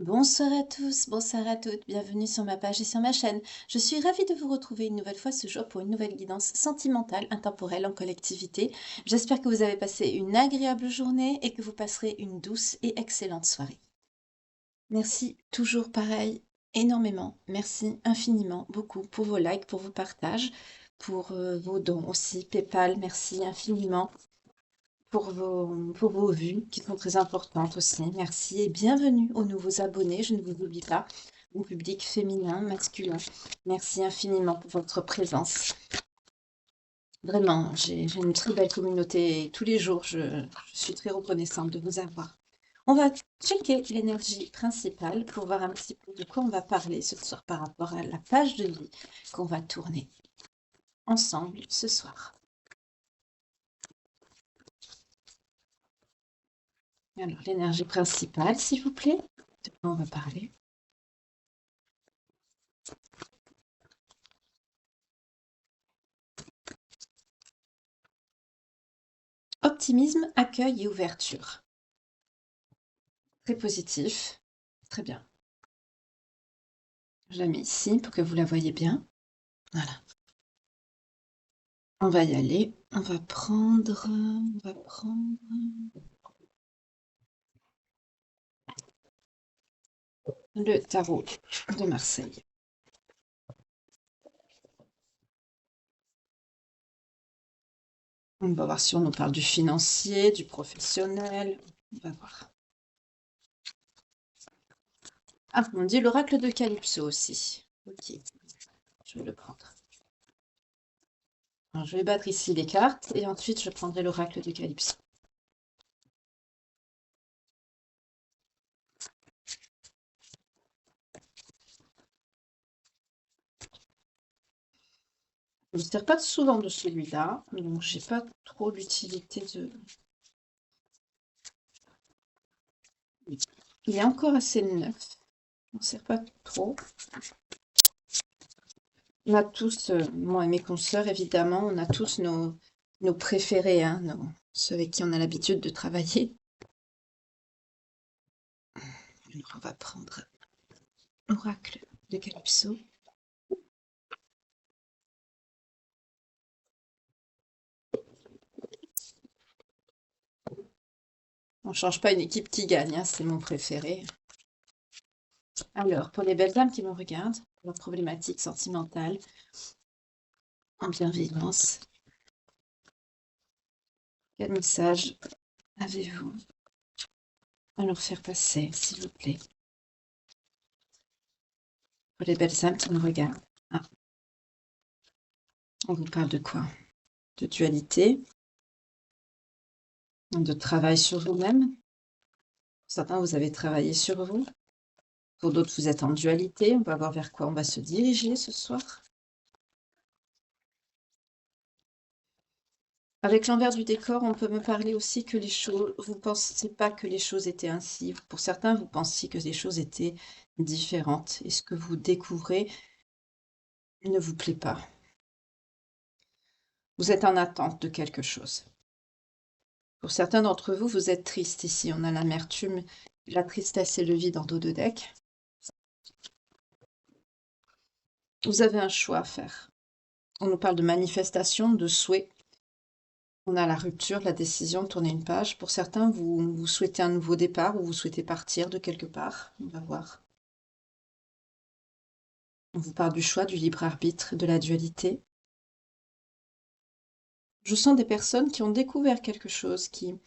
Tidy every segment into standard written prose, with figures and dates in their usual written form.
Bonsoir à tous, bonsoir à toutes, bienvenue sur ma page et sur ma chaîne. Je suis ravie de vous retrouver une nouvelle fois ce jour pour une nouvelle guidance sentimentale, intemporelle, en collectivité. J'espère que vous avez passé une agréable journée et que vous passerez une douce et excellente soirée. Merci, toujours pareil, énormément. Merci infiniment, beaucoup pour vos likes, pour vos partages, pour vos dons aussi. PayPal, merci infiniment pour vos vues qui sont très importantes aussi. Merci et bienvenue aux nouveaux abonnés. Je ne vous oublie pas, mon public féminin, masculin. Merci infiniment pour votre présence. Vraiment, j'ai une très belle communauté et tous les jours, je suis très reconnaissante de vous avoir. On va checker l'énergie principale pour voir un petit peu de quoi on va parler ce soir par rapport à la page de vie qu'on va tourner ensemble ce soir. Alors, l'énergie principale, s'il vous plaît, de quoi on va parler? Optimisme, accueil et ouverture. Très positif. Très bien. Je la mets ici pour que vous la voyez bien. Voilà. On va y aller. On va prendre le tarot de Marseille. On va voir si on nous parle du financier, du professionnel. On va voir. Ah, on dit l'oracle de Calypso aussi. Ok, je vais le prendre. Alors, je vais battre ici les cartes et ensuite je prendrai l'oracle de Calypso. Je ne sers pas souvent de celui-là, donc j'ai pas trop l'utilité de... Il est encore assez neuf, on ne sert pas trop. On a tous, moi et mes consoeurs évidemment, on a tous nos préférés, hein, ceux avec qui on a l'habitude de travailler. Alors on va prendre l'oracle de Calypso. On ne change pas une équipe qui gagne, hein, c'est mon préféré. Alors, pour les belles dames qui me regardent, pour leur problématique sentimentale, en bienveillance, quel message avez-vous à leur faire passer, s'il vous plaît? Pour les belles âmes qui me regardent. Ah. On vous parle de quoi? De dualité, de travail sur vous-même. Pour certains, vous avez travaillé sur vous. Pour d'autres, vous êtes en dualité. On va voir vers quoi on va se diriger ce soir. Avec l'envers du décor, on peut me parler aussi que les choses... Vous ne pensez pas que les choses étaient ainsi. Pour certains, vous pensiez que les choses étaient différentes. Et ce que vous découvrez ne vous plaît pas. Vous êtes en attente de quelque chose. Pour certains d'entre vous, vous êtes triste ici. On a l'amertume, la tristesse et le vide en dos de deck. Vous avez un choix à faire. On nous parle de manifestation, de souhait. On a la rupture, la décision de tourner une page. Pour certains, vous souhaitez un nouveau départ ou vous souhaitez partir de quelque part. On va voir. On vous parle du choix, du libre arbitre, de la dualité. Je sens des personnes qui ont découvert quelque chose qui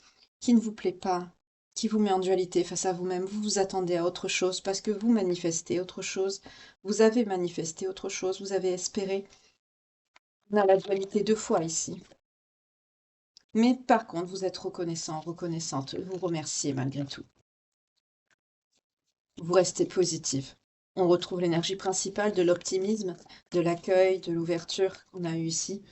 ne vous plaît pas, qui vous met en dualité face à vous-même. Vous vous attendez à autre chose parce que vous manifestez autre chose. Vous avez manifesté autre chose, vous avez espéré. On a la dualité deux fois ici. Mais par contre, vous êtes reconnaissant, reconnaissante, vous remerciez malgré tout. Vous restez positive. On retrouve l'énergie principale de l'optimisme, de l'accueil, de l'ouverture qu'on a eu ici.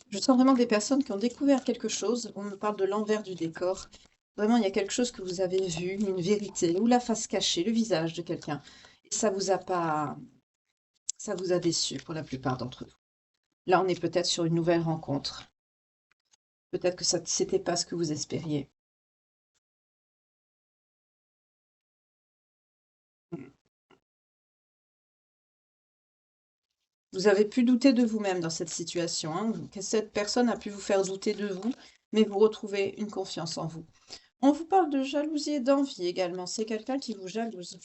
Je sens vraiment des personnes qui ont découvert quelque chose. On me parle de l'envers du décor. Vraiment, il y a quelque chose que vous avez vu, une vérité, ou la face cachée, le visage de quelqu'un. Et ça vous a pas... Ça vous a déçu pour la plupart d'entre vous. Là, on est peut-être sur une nouvelle rencontre. Peut-être que ça c'était pas ce que vous espériez. Vous avez pu douter de vous-même dans cette situation, hein, que cette personne a pu vous faire douter de vous, mais vous retrouvez une confiance en vous. On vous parle de jalousie et d'envie également. C'est quelqu'un qui vous jalouse,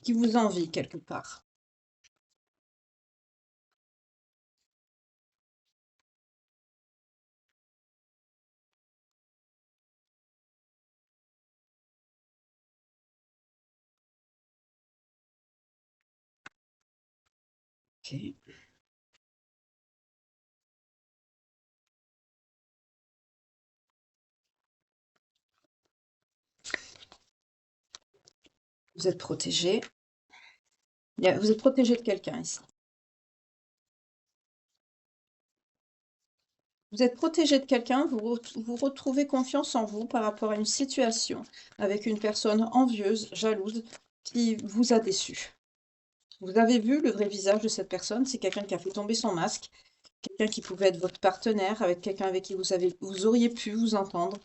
qui vous envie quelque part. Ok. Vous êtes protégé. Vous êtes protégé de quelqu'un ici. Vous êtes protégé de quelqu'un, vous retrouvez confiance en vous par rapport à une situation avec une personne envieuse, jalouse, qui vous a déçu. Vous avez vu le vrai visage de cette personne, c'est quelqu'un qui a fait tomber son masque, quelqu'un qui pouvait être votre partenaire, avec quelqu'un avec qui vous auriez pu vous entendre,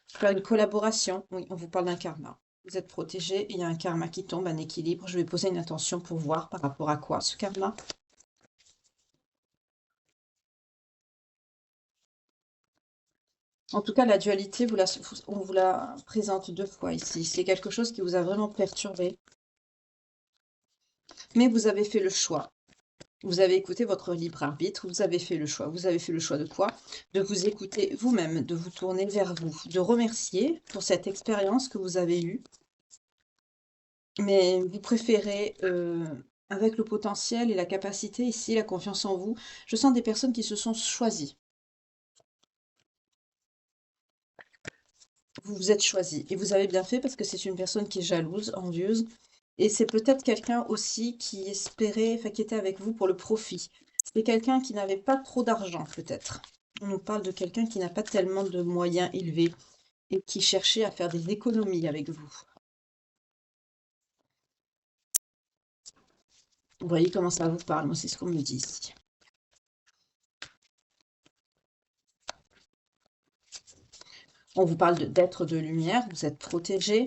faire une collaboration. Oui, on vous parle d'un karma. Vous êtes protégé, il y a un karma qui tombe, un équilibre. Je vais poser une intention pour voir par rapport à quoi ce karma. En tout cas, la dualité, on vous la présente deux fois ici. C'est quelque chose qui vous a vraiment perturbé, mais vous avez fait le choix. Vous avez écouté votre libre arbitre, vous avez fait le choix. Vous avez fait le choix de quoi? De vous écouter vous-même, de vous tourner vers vous, de remercier pour cette expérience que vous avez eue. Mais vous préférez, avec le potentiel et la capacité ici, la confiance en vous, je sens des personnes qui se sont choisies. Vous vous êtes choisis et vous avez bien fait parce que c'est une personne qui est jalouse, envieuse et c'est peut-être quelqu'un aussi qui espérait, enfin qui était avec vous pour le profit. C'est quelqu'un qui n'avait pas trop d'argent peut-être. On nous parle de quelqu'un qui n'a pas tellement de moyens élevés et qui cherchait à faire des économies avec vous. Vous voyez comment ça vous parle, moi c'est ce qu'on me dit ici. On vous parle d'être de lumière, vous êtes protégé.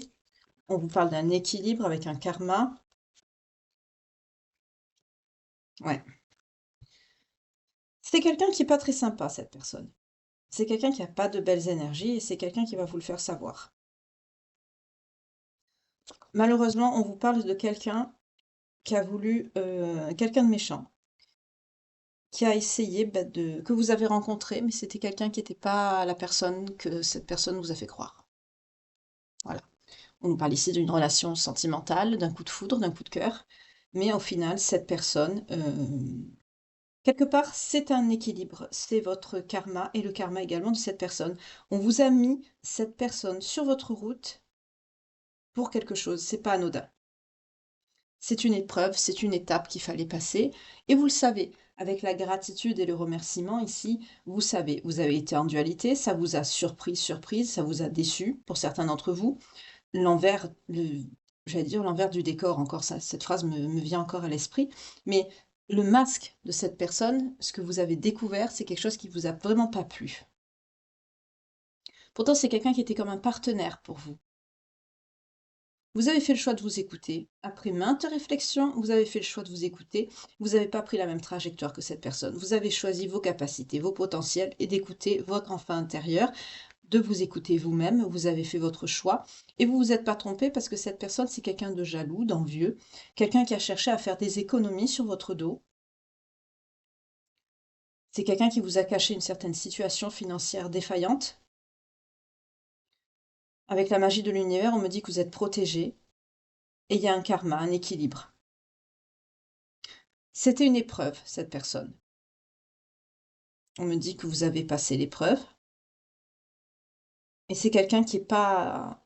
On vous parle d'un équilibre avec un karma. Ouais. C'est quelqu'un qui est pas très sympa, cette personne. C'est quelqu'un qui a pas de belles énergies et c'est quelqu'un qui va vous le faire savoir. Malheureusement, on vous parle de quelqu'un qui a voulu, quelqu'un de méchant, qui a essayé que vous avez rencontré, mais c'était quelqu'un qui n'était pas la personne que cette personne vous a fait croire. Voilà. On nous parle ici d'une relation sentimentale, d'un coup de foudre, d'un coup de cœur, mais au final, cette personne, quelque part, c'est un équilibre, c'est votre karma et le karma également de cette personne. On vous a mis cette personne sur votre route pour quelque chose, c'est pas anodin. C'est une épreuve, c'est une étape qu'il fallait passer et vous le savez. Avec la gratitude et le remerciement ici, vous savez, vous avez été en dualité, ça vous a surprise, ça vous a déçu pour certains d'entre vous. L'envers, j'allais dire l'envers du décor, encore ça, cette phrase me vient encore à l'esprit, mais le masque de cette personne, ce que vous avez découvert, c'est quelque chose qui vous a vraiment pas plu. Pourtant, c'est quelqu'un qui était comme un partenaire pour vous. Vous avez fait le choix de vous écouter. Après maintes réflexions, vous avez fait le choix de vous écouter. Vous n'avez pas pris la même trajectoire que cette personne. Vous avez choisi vos capacités, vos potentiels et d'écouter votre enfant intérieur, de vous écouter vous-même. Vous avez fait votre choix et vous vous êtes pas trompé parce que cette personne, c'est quelqu'un de jaloux, d'envieux, quelqu'un qui a cherché à faire des économies sur votre dos. C'est quelqu'un qui vous a caché une certaine situation financière défaillante. Avec la magie de l'univers, on me dit que vous êtes protégé et il y a un karma, un équilibre. C'était une épreuve, cette personne. On me dit que vous avez passé l'épreuve. Et c'est quelqu'un qui est pas,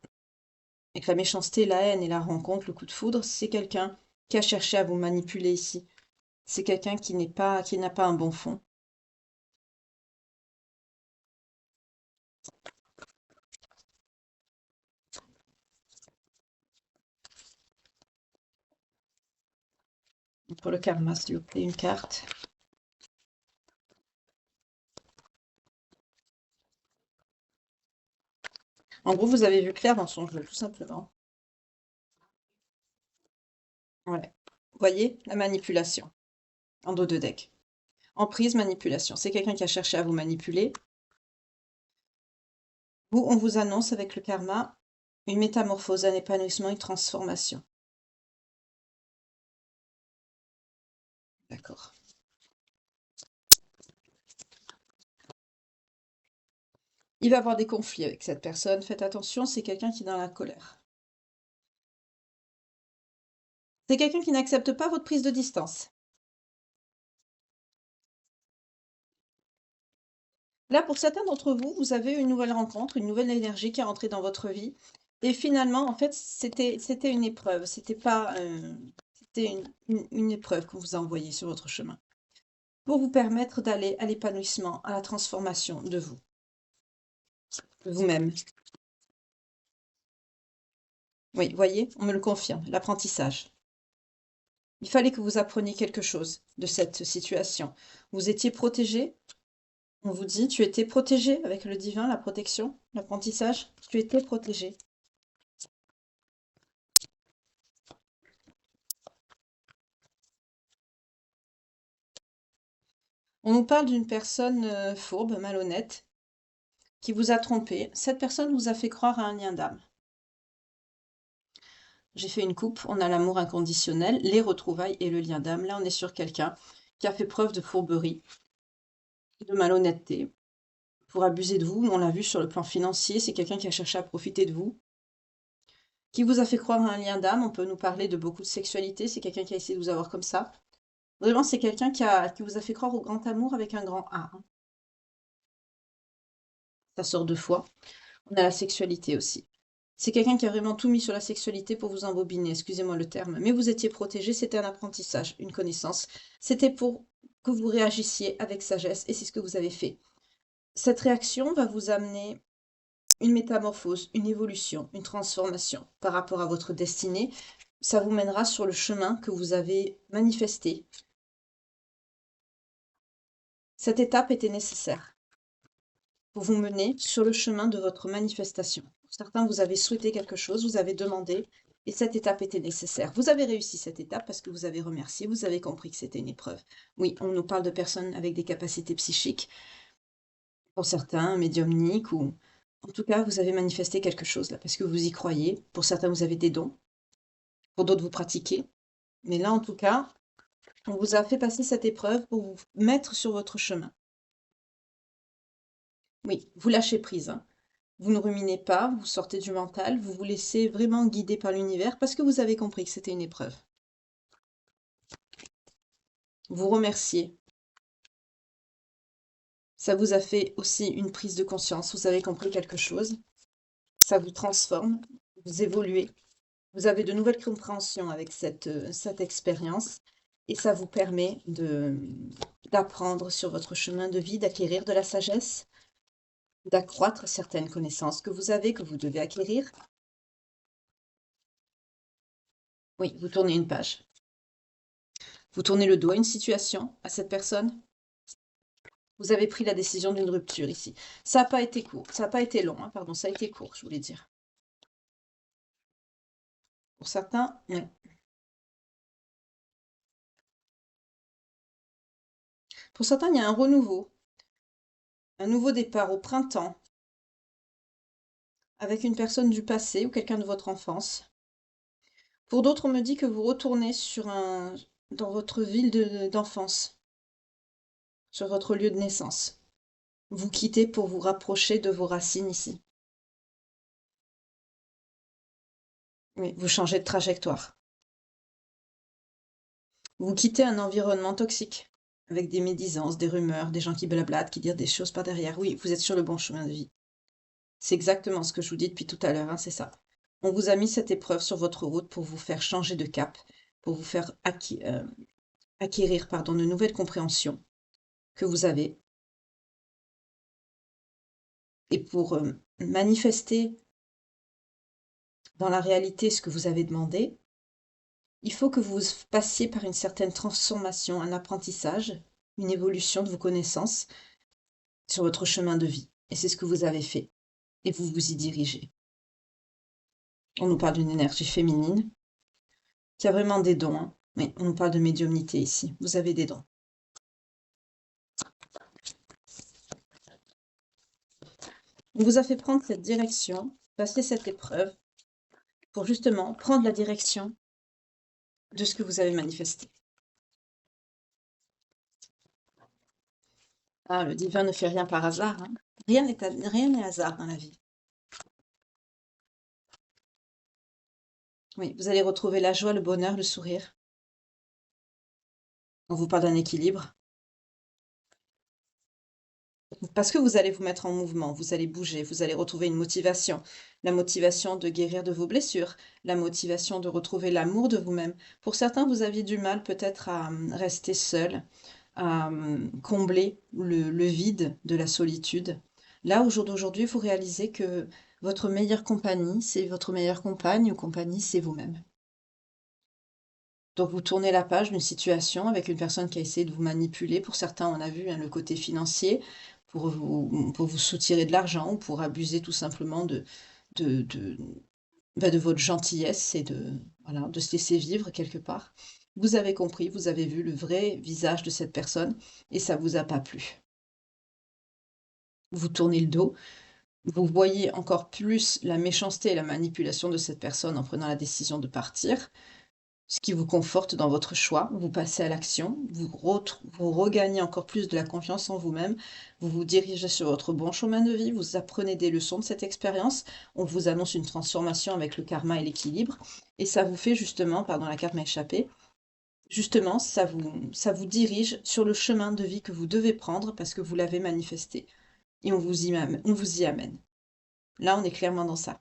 avec la méchanceté, la haine et la rencontre, le coup de foudre, c'est quelqu'un qui a cherché à vous manipuler ici. C'est quelqu'un qui n'a pas un bon fond. Pour le karma, s'il vous plaît, une carte. En gros, vous avez vu clair dans son jeu, tout simplement. Ouais. Voyez la manipulation. en dos de deck. Emprise, manipulation. C'est quelqu'un qui a cherché à vous manipuler. Vous, on vous annonce avec le karma une métamorphose, un épanouissement, une transformation. D'accord. Il va y avoir des conflits avec cette personne. Faites attention, c'est quelqu'un qui est dans la colère. C'est quelqu'un qui n'accepte pas votre prise de distance. Là, pour certains d'entre vous, vous avez une nouvelle rencontre, une nouvelle énergie qui est rentrée dans votre vie. Et finalement, en fait, c'était une épreuve. C'était pas, c'était une épreuve qu'on vous a envoyée sur votre chemin pour vous permettre d'aller à l'épanouissement, à la transformation de vous, de vous-même. Oui, voyez, on me le confirme, l'apprentissage. Il fallait que vous appreniez quelque chose de cette situation. Vous étiez protégé. On vous dit, tu étais protégé avec le divin, la protection, l'apprentissage. Tu étais protégé. On nous parle d'une personne fourbe, malhonnête, qui vous a trompé. Cette personne vous a fait croire à un lien d'âme. J'ai fait une coupe, on a l'amour inconditionnel, les retrouvailles et le lien d'âme. Là, on est sur quelqu'un qui a fait preuve de fourberie, de malhonnêteté, pour abuser de vous. On l'a vu sur le plan financier, c'est quelqu'un qui a cherché à profiter de vous, qui vous a fait croire à un lien d'âme. On peut nous parler de beaucoup de sexualité, c'est quelqu'un qui a essayé de vous avoir comme ça. Vraiment, c'est quelqu'un qui vous a fait croire au grand amour avec un grand A. Hein. Ça sort deux fois. On a la sexualité aussi. C'est quelqu'un qui a vraiment tout mis sur la sexualité pour vous embobiner, excusez-moi le terme. Mais vous étiez protégé, c'était un apprentissage, une connaissance. C'était pour que vous réagissiez avec sagesse et c'est ce que vous avez fait. Cette réaction va vous amener une métamorphose, une évolution, une transformation par rapport à votre destinée. Ça vous mènera sur le chemin que vous avez manifesté. Cette étape était nécessaire pour vous mener sur le chemin de votre manifestation. Certains, vous avez souhaité quelque chose, vous avez demandé, et cette étape était nécessaire. Vous avez réussi cette étape parce que vous avez remercié, vous avez compris que c'était une épreuve. Oui, on nous parle de personnes avec des capacités psychiques, pour certains, médiumniques, ou en tout cas, vous avez manifesté quelque chose là, parce que vous y croyez. Pour certains, vous avez des dons, pour d'autres, vous pratiquez. Mais là, en tout cas, on vous a fait passer cette épreuve pour vous mettre sur votre chemin. Oui, vous lâchez prise, hein. Vous ne ruminez pas, vous sortez du mental, vous vous laissez vraiment guider par l'univers parce que vous avez compris que c'était une épreuve. Vous remerciez. Ça vous a fait aussi une prise de conscience, vous avez compris quelque chose. Ça vous transforme, vous évoluez. Vous avez de nouvelles compréhensions avec cette expérience et ça vous permet d'apprendre sur votre chemin de vie, d'acquérir de la sagesse, d'accroître certaines connaissances que vous avez, que vous devez acquérir. Oui, vous tournez une page. Vous tournez le dos à une situation, à cette personne. Vous avez pris la décision d'une rupture ici. Ça n'a pas été court, ça n'a pas été long, hein, pardon, ça a été court, je voulais dire. Pour certains, oui. Pour certains, il y a un nouveau départ au printemps, avec une personne du passé ou quelqu'un de votre enfance. Pour d'autres, on me dit que vous retournez dans votre ville d'enfance, sur votre lieu de naissance. Vous quittez pour vous rapprocher de vos racines ici. Oui, vous changez de trajectoire. Vous quittez un environnement toxique, avec des médisances, des rumeurs, des gens qui blablatent, qui disent des choses par derrière. Oui, vous êtes sur le bon chemin de vie. C'est exactement ce que je vous dis depuis tout à l'heure, hein, c'est ça. On vous a mis cette épreuve sur votre route pour vous faire changer de cap, pour vous faire acquérir de nouvelles compréhensions que vous avez et pour manifester dans la réalité ce que vous avez demandé, il faut que vous passiez par une certaine transformation, un apprentissage, une évolution de vos connaissances sur votre chemin de vie. Et c'est ce que vous avez fait. Et vous vous y dirigez. On nous parle d'une énergie féminine qui a vraiment des dons. Hein. Oui, on nous parle de médiumnité ici. Vous avez des dons. On vous a fait prendre cette direction, passer cette épreuve, pour justement prendre la direction de ce que vous avez manifesté. Ah, le divin ne fait rien par hasard, hein. Rien n'est hasard dans la vie. Oui, vous allez retrouver la joie, le bonheur, le sourire. On vous parle d'un équilibre. Parce que vous allez vous mettre en mouvement, vous allez bouger, vous allez retrouver une motivation. La motivation de guérir de vos blessures, la motivation de retrouver l'amour de vous-même. Pour certains, vous aviez du mal peut-être à rester seul, à combler le vide de la solitude. Là, au jour d'aujourd'hui, vous réalisez que votre meilleure compagnie, c'est votre meilleure compagne ou compagnie, c'est vous-même. Donc vous tournez la page d'une situation avec une personne qui a essayé de vous manipuler. Pour certains, on a vu, hein, le côté financier, pour vous soutirer de l'argent ou pour abuser tout simplement de, de, de votre gentillesse et voilà, de se laisser vivre quelque part. Vous avez compris, vous avez vu le vrai visage de cette personne et ça vous a pas plu. Vous tournez le dos, vous voyez encore plus la méchanceté et la manipulation de cette personne en prenant la décision de partir. Ce qui vous conforte dans votre choix, vous passez à l'action, vous regagnez encore plus de la confiance en vous-même, vous vous dirigez sur votre bon chemin de vie, vous apprenez des leçons de cette expérience, on vous annonce une transformation avec le karma et l'équilibre, et ça vous fait justement, pardon, la carte m'a échappé, justement, ça vous dirige sur le chemin de vie que vous devez prendre parce que vous l'avez manifesté, et on vous y amène. Là, on est clairement dans ça.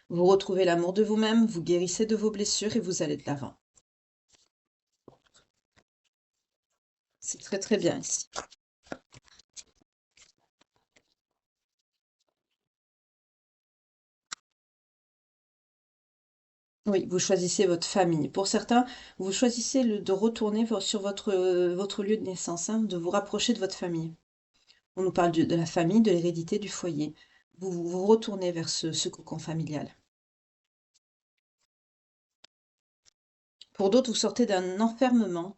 Vous retrouvez l'amour de vous-même, vous guérissez de vos blessures et vous allez de l'avant. C'est très très bien ici. Oui, vous choisissez votre famille. Pour certains, vous choisissez de retourner sur votre lieu de naissance, hein, de vous rapprocher de votre famille. On nous parle de la famille, de l'hérédité, du foyer. Vous retournez vers ce cocon familial. Pour d'autres, vous sortez d'un enfermement.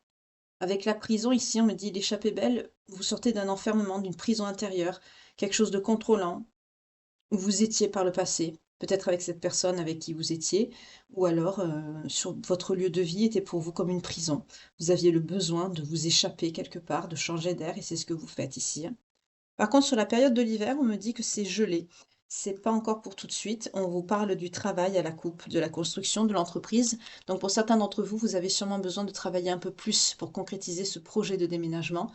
Avec la prison, ici, on me dit l'échappée belle, vous sortez d'un enfermement, d'une prison intérieure, quelque chose de contrôlant, où vous étiez par le passé, peut-être avec cette personne avec qui vous étiez, ou alors sur votre lieu de vie était pour vous comme une prison. Vous aviez le besoin de vous échapper quelque part, de changer d'air, et c'est ce que vous faites ici, hein. Par contre, sur la période de l'hiver, on me dit que c'est gelé. C'est pas encore pour tout de suite. On vous parle du travail à la coupe, de la construction de l'entreprise. Donc pour certains d'entre vous, vous avez sûrement besoin de travailler un peu plus pour concrétiser ce projet de déménagement.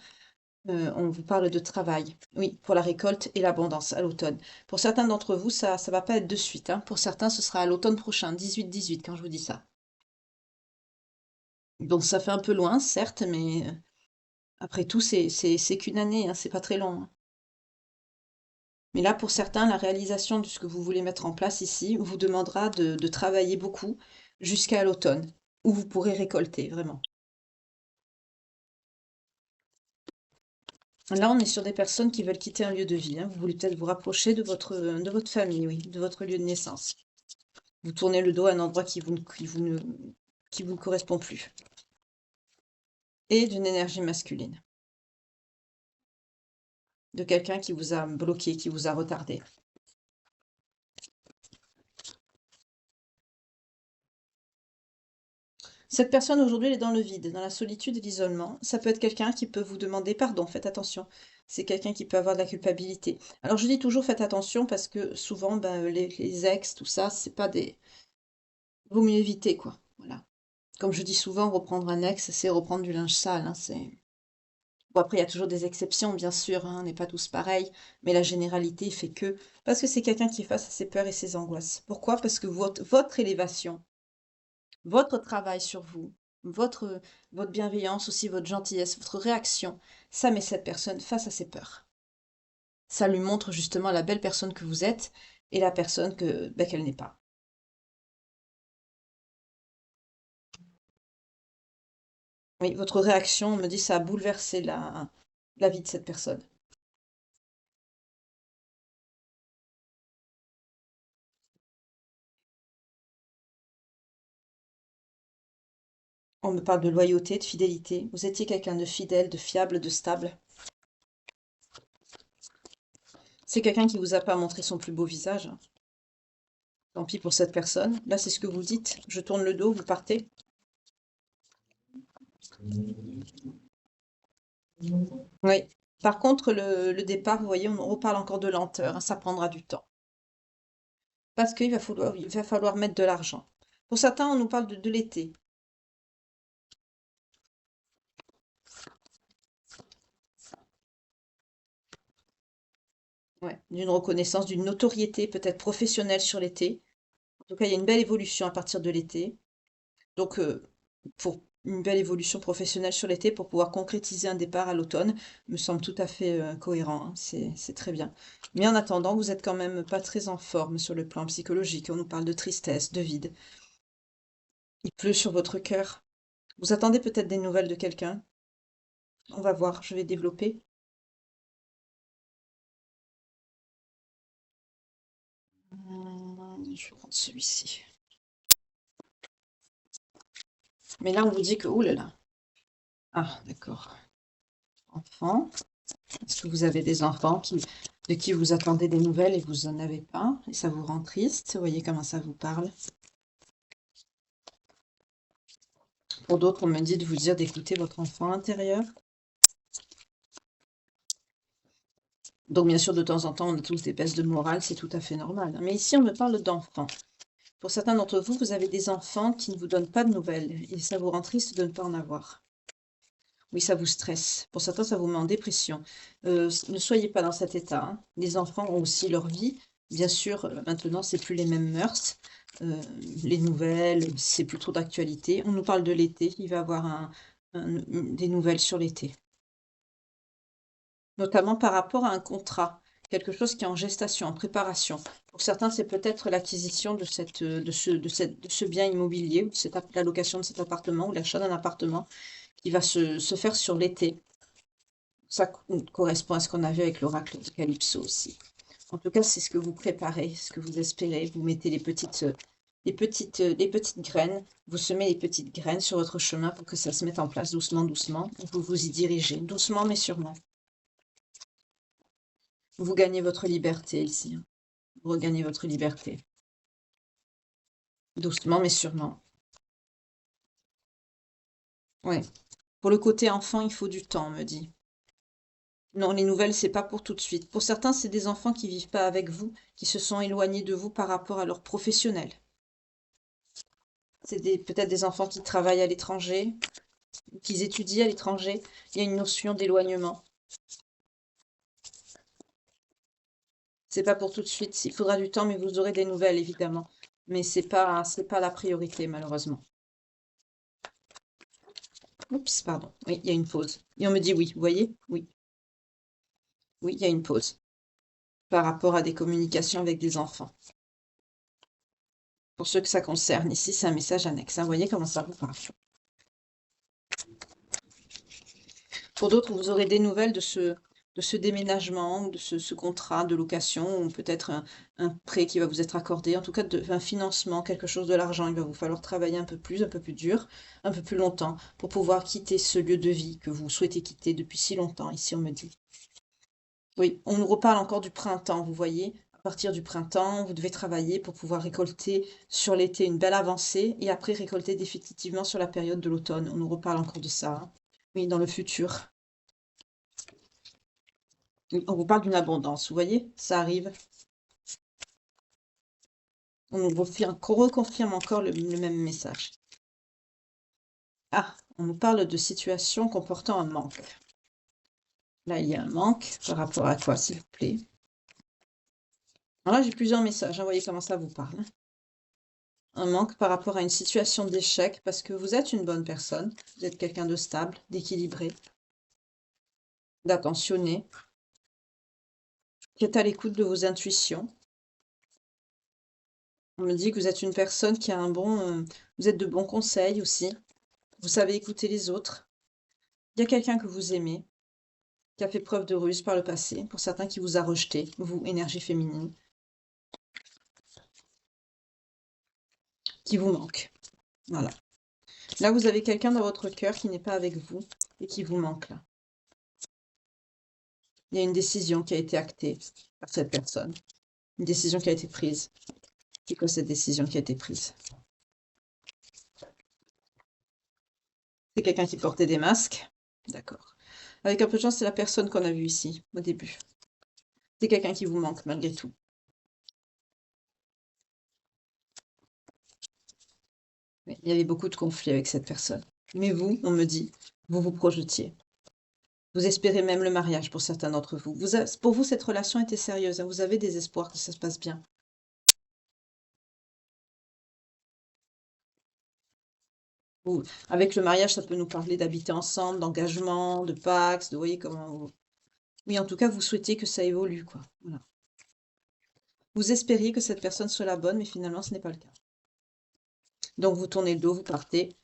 On vous parle de travail. Oui, pour la récolte et l'abondance à l'automne. Pour certains d'entre vous, ça va pas être de suite, hein. Pour certains, ce sera à l'automne prochain, 18-18, quand je vous dis ça. Donc ça fait un peu loin, certes, mais après tout, c'est qu'une année, hein, c'est pas très long, hein. Mais là, pour certains, la réalisation de ce que vous voulez mettre en place ici vous demandera de travailler beaucoup jusqu'à l'automne, où vous pourrez récolter, vraiment. Là, on est sur des personnes qui veulent quitter un lieu de vie, hein. Vous voulez peut-être vous rapprocher de votre famille, oui, de votre lieu de naissance. Vous tournez le dos à un endroit qui vous ne correspond plus. Et d'une énergie masculine, de quelqu'un qui vous a bloqué, qui vous a retardé. Cette personne aujourd'hui, elle est dans le vide, dans la solitude et l'isolement. Ça peut être quelqu'un qui peut vous demander pardon, faites attention. C'est quelqu'un qui peut avoir de la culpabilité. Alors je dis toujours faites attention parce que souvent, ben, les ex, tout ça, c'est pas des... Vaut mieux éviter, quoi. Voilà. Comme je dis souvent, reprendre un ex, c'est reprendre du linge sale, hein, c'est... Bon, après, il y a toujours des exceptions, bien sûr, hein, on n'est pas tous pareils, mais la généralité fait que... Parce que c'est quelqu'un qui est face à ses peurs et ses angoisses. Pourquoi? Parce que votre élévation, votre travail sur vous, votre, votre bienveillance aussi, votre gentillesse, votre réaction, ça met cette personne face à ses peurs. Ça lui montre justement la belle personne que vous êtes et la personne qu'elle n'est pas. Oui, votre réaction, on me dit, ça a bouleversé la vie de cette personne. On me parle de loyauté, de fidélité. Vous étiez quelqu'un de fidèle, de fiable, de stable. C'est quelqu'un qui vous a pas montré son plus beau visage, hein. Tant pis pour cette personne. Là, c'est ce que vous dites. Je tourne le dos, vous partez. Oui. Par contre, le départ, vous voyez, on reparle encore de lenteur, hein, ça prendra du temps. Parce il va falloir mettre de l'argent. Pour certains, on nous parle de l'été. Ouais. D'une reconnaissance, d'une notoriété peut-être professionnelle sur l'été. En tout cas, il y a une belle évolution à partir de l'été. Donc, pour une belle évolution professionnelle sur l'été, pour pouvoir concrétiser un départ à l'automne, me semble tout à fait cohérent, hein. C'est très bien. Mais en attendant, vous êtes quand même pas très en forme sur le plan psychologique. On nous parle de tristesse, de vide. Il pleut sur votre cœur. Vous attendez peut-être des nouvelles de quelqu'un? On va voir, je vais développer. Je vais prendre celui-ci. Mais là, on vous dit que... Ouh là là. Ah, d'accord. Enfant. Est-ce que vous avez des enfants de qui vous attendez des nouvelles et vous n'en avez pas? Et ça vous rend triste? Vous voyez comment ça vous parle? Pour d'autres, on me dit de vous dire d'écouter votre enfant intérieur. Donc, bien sûr, de temps en temps, on a tous des baisses de morale, c'est tout à fait normal, hein. Mais ici, on me parle d'enfants. Pour certains d'entre vous, vous avez des enfants qui ne vous donnent pas de nouvelles et ça vous rend triste de ne pas en avoir. Oui, ça vous stresse. Pour certains, ça vous met en dépression. Ne soyez pas dans cet état, hein. Les enfants ont aussi leur vie. Bien sûr, maintenant, c'est plus les mêmes mœurs. Euh, les nouvelles, c'est plus trop d'actualité. On nous parle de l'été. Il va y avoir des nouvelles sur l'été. Notamment par rapport à un contrat. Quelque chose qui est en gestation, en préparation. Pour certains, c'est peut-être l'acquisition de ce bien immobilier, ou la location de cet appartement, ou l'achat d'un appartement qui va se faire sur l'été. Ça correspond à ce qu'on a vu avec l'oracle de Calypso aussi. En tout cas, c'est ce que vous préparez, ce que vous espérez. Vous mettez les petites graines, vous semez les petites graines sur votre chemin pour que ça se mette en place doucement, doucement. Vous vous y dirigez, doucement mais sûrement. Vous gagnez votre liberté ici, hein. Vous regagnez votre liberté. Doucement mais sûrement. Ouais. Pour le côté enfant, il faut du temps, on me dit. Non, les nouvelles, c'est pas pour tout de suite. Pour certains, c'est des enfants qui vivent pas avec vous, qui se sont éloignés de vous par rapport à leur professionnel. C'est peut-être des enfants qui travaillent à l'étranger, qui étudient à l'étranger. Il y a une notion d'éloignement. C'est pas pour tout de suite. Il faudra du temps, mais vous aurez des nouvelles, évidemment. Mais c'est pas la priorité, malheureusement. Oups, pardon. Oui, il y a une pause. Et on me dit oui, vous voyez? Oui. Oui, il y a une pause par rapport à des communications avec des enfants. Pour ceux que ça concerne, ici, c'est un message annexe, hein. Vous voyez comment ça vous parle. Pour d'autres, vous aurez des nouvelles de ce déménagement, de ce contrat de location, ou peut-être un prêt qui va vous être accordé, en tout cas un financement, quelque chose de l'argent. Il va vous falloir travailler un peu plus dur, un peu plus longtemps, pour pouvoir quitter ce lieu de vie que vous souhaitez quitter depuis si longtemps, ici on me dit. Oui, on nous reparle encore du printemps, vous voyez. À partir du printemps, vous devez travailler pour pouvoir récolter sur l'été une belle avancée et après récolter définitivement sur la période de l'automne. On nous reparle encore de ça, hein. Oui, dans le futur. On vous parle d'une abondance, vous voyez, ça arrive. On nous reconfirme encore le même message. Ah, on nous parle de situations comportant un manque. Là, il y a un manque par rapport à quoi, s'il vous plaît? Alors là, j'ai plusieurs messages, hein, voyez comment ça vous parle, hein. Un manque par rapport à une situation d'échec, parce que vous êtes une bonne personne, vous êtes quelqu'un de stable, d'équilibré, d'attentionné, qui est à l'écoute de vos intuitions. On me dit que vous êtes une personne qui a vous êtes de bons conseils aussi, vous savez écouter les autres. Il y a quelqu'un que vous aimez, qui a fait preuve de ruse par le passé, pour certains qui vous a rejeté, vous, énergie féminine, qui vous manque. Voilà. Là, vous avez quelqu'un dans votre cœur qui n'est pas avec vous et qui vous manque là. Il y a une décision qui a été actée par cette personne. Une décision qui a été prise. C'est quoi cette décision qui a été prise? C'est quelqu'un qui portait des masques. D'accord. Avec un peu de chance, c'est la personne qu'on a vue ici, au début. C'est quelqu'un qui vous manque, malgré tout. Oui, il y avait beaucoup de conflits avec cette personne. Mais vous, on me dit, vous vous projetiez. Vous espérez même le mariage pour certains d'entre vous. Pour vous, cette relation était sérieuse, hein. Vous avez des espoirs que ça se passe bien. Avec le mariage, ça peut nous parler d'habiter ensemble, d'engagement, de Pax, de, vous voyez comment... Oui, en tout cas, vous souhaitez que ça évolue, quoi. Voilà. Vous espériez que cette personne soit la bonne, mais finalement, ce n'est pas le cas. Donc, vous tournez le dos, vous partez,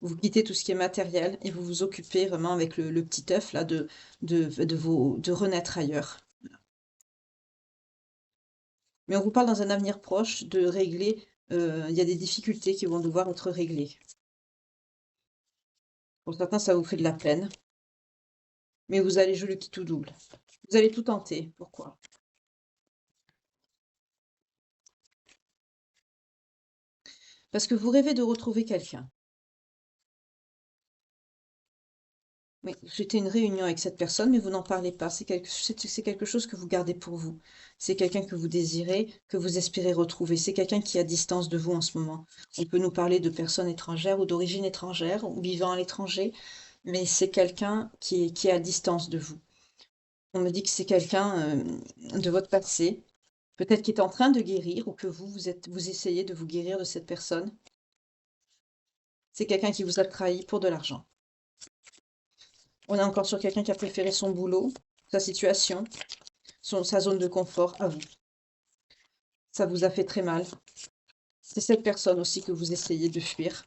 vous quittez tout ce qui est matériel et vous vous occupez vraiment avec le petit œuf, là, de renaître ailleurs. Voilà. Mais on vous parle dans un avenir proche de régler, il y a des difficultés qui vont devoir être réglées. Pour certains, ça vous fait de la peine, mais vous allez jouer le qui tout double. Vous allez tout tenter. Pourquoi? Parce que vous rêvez de retrouver quelqu'un. Oui, c'était une réunion avec cette personne, mais vous n'en parlez pas. C'est quelque chose que vous gardez pour vous. C'est quelqu'un que vous désirez, que vous espérez retrouver. C'est quelqu'un qui est à distance de vous en ce moment. On peut nous parler de personnes étrangères ou d'origine étrangère ou vivant à l'étranger, mais c'est quelqu'un qui est à distance de vous. On me dit que c'est quelqu'un de votre passé, peut-être qui est en train de guérir ou que vous essayez de vous guérir de cette personne. C'est quelqu'un qui vous a trahi pour de l'argent. On est encore sur quelqu'un qui a préféré son boulot, sa situation, sa zone de confort à vous. Ça vous a fait très mal. C'est cette personne aussi que vous essayez de fuir.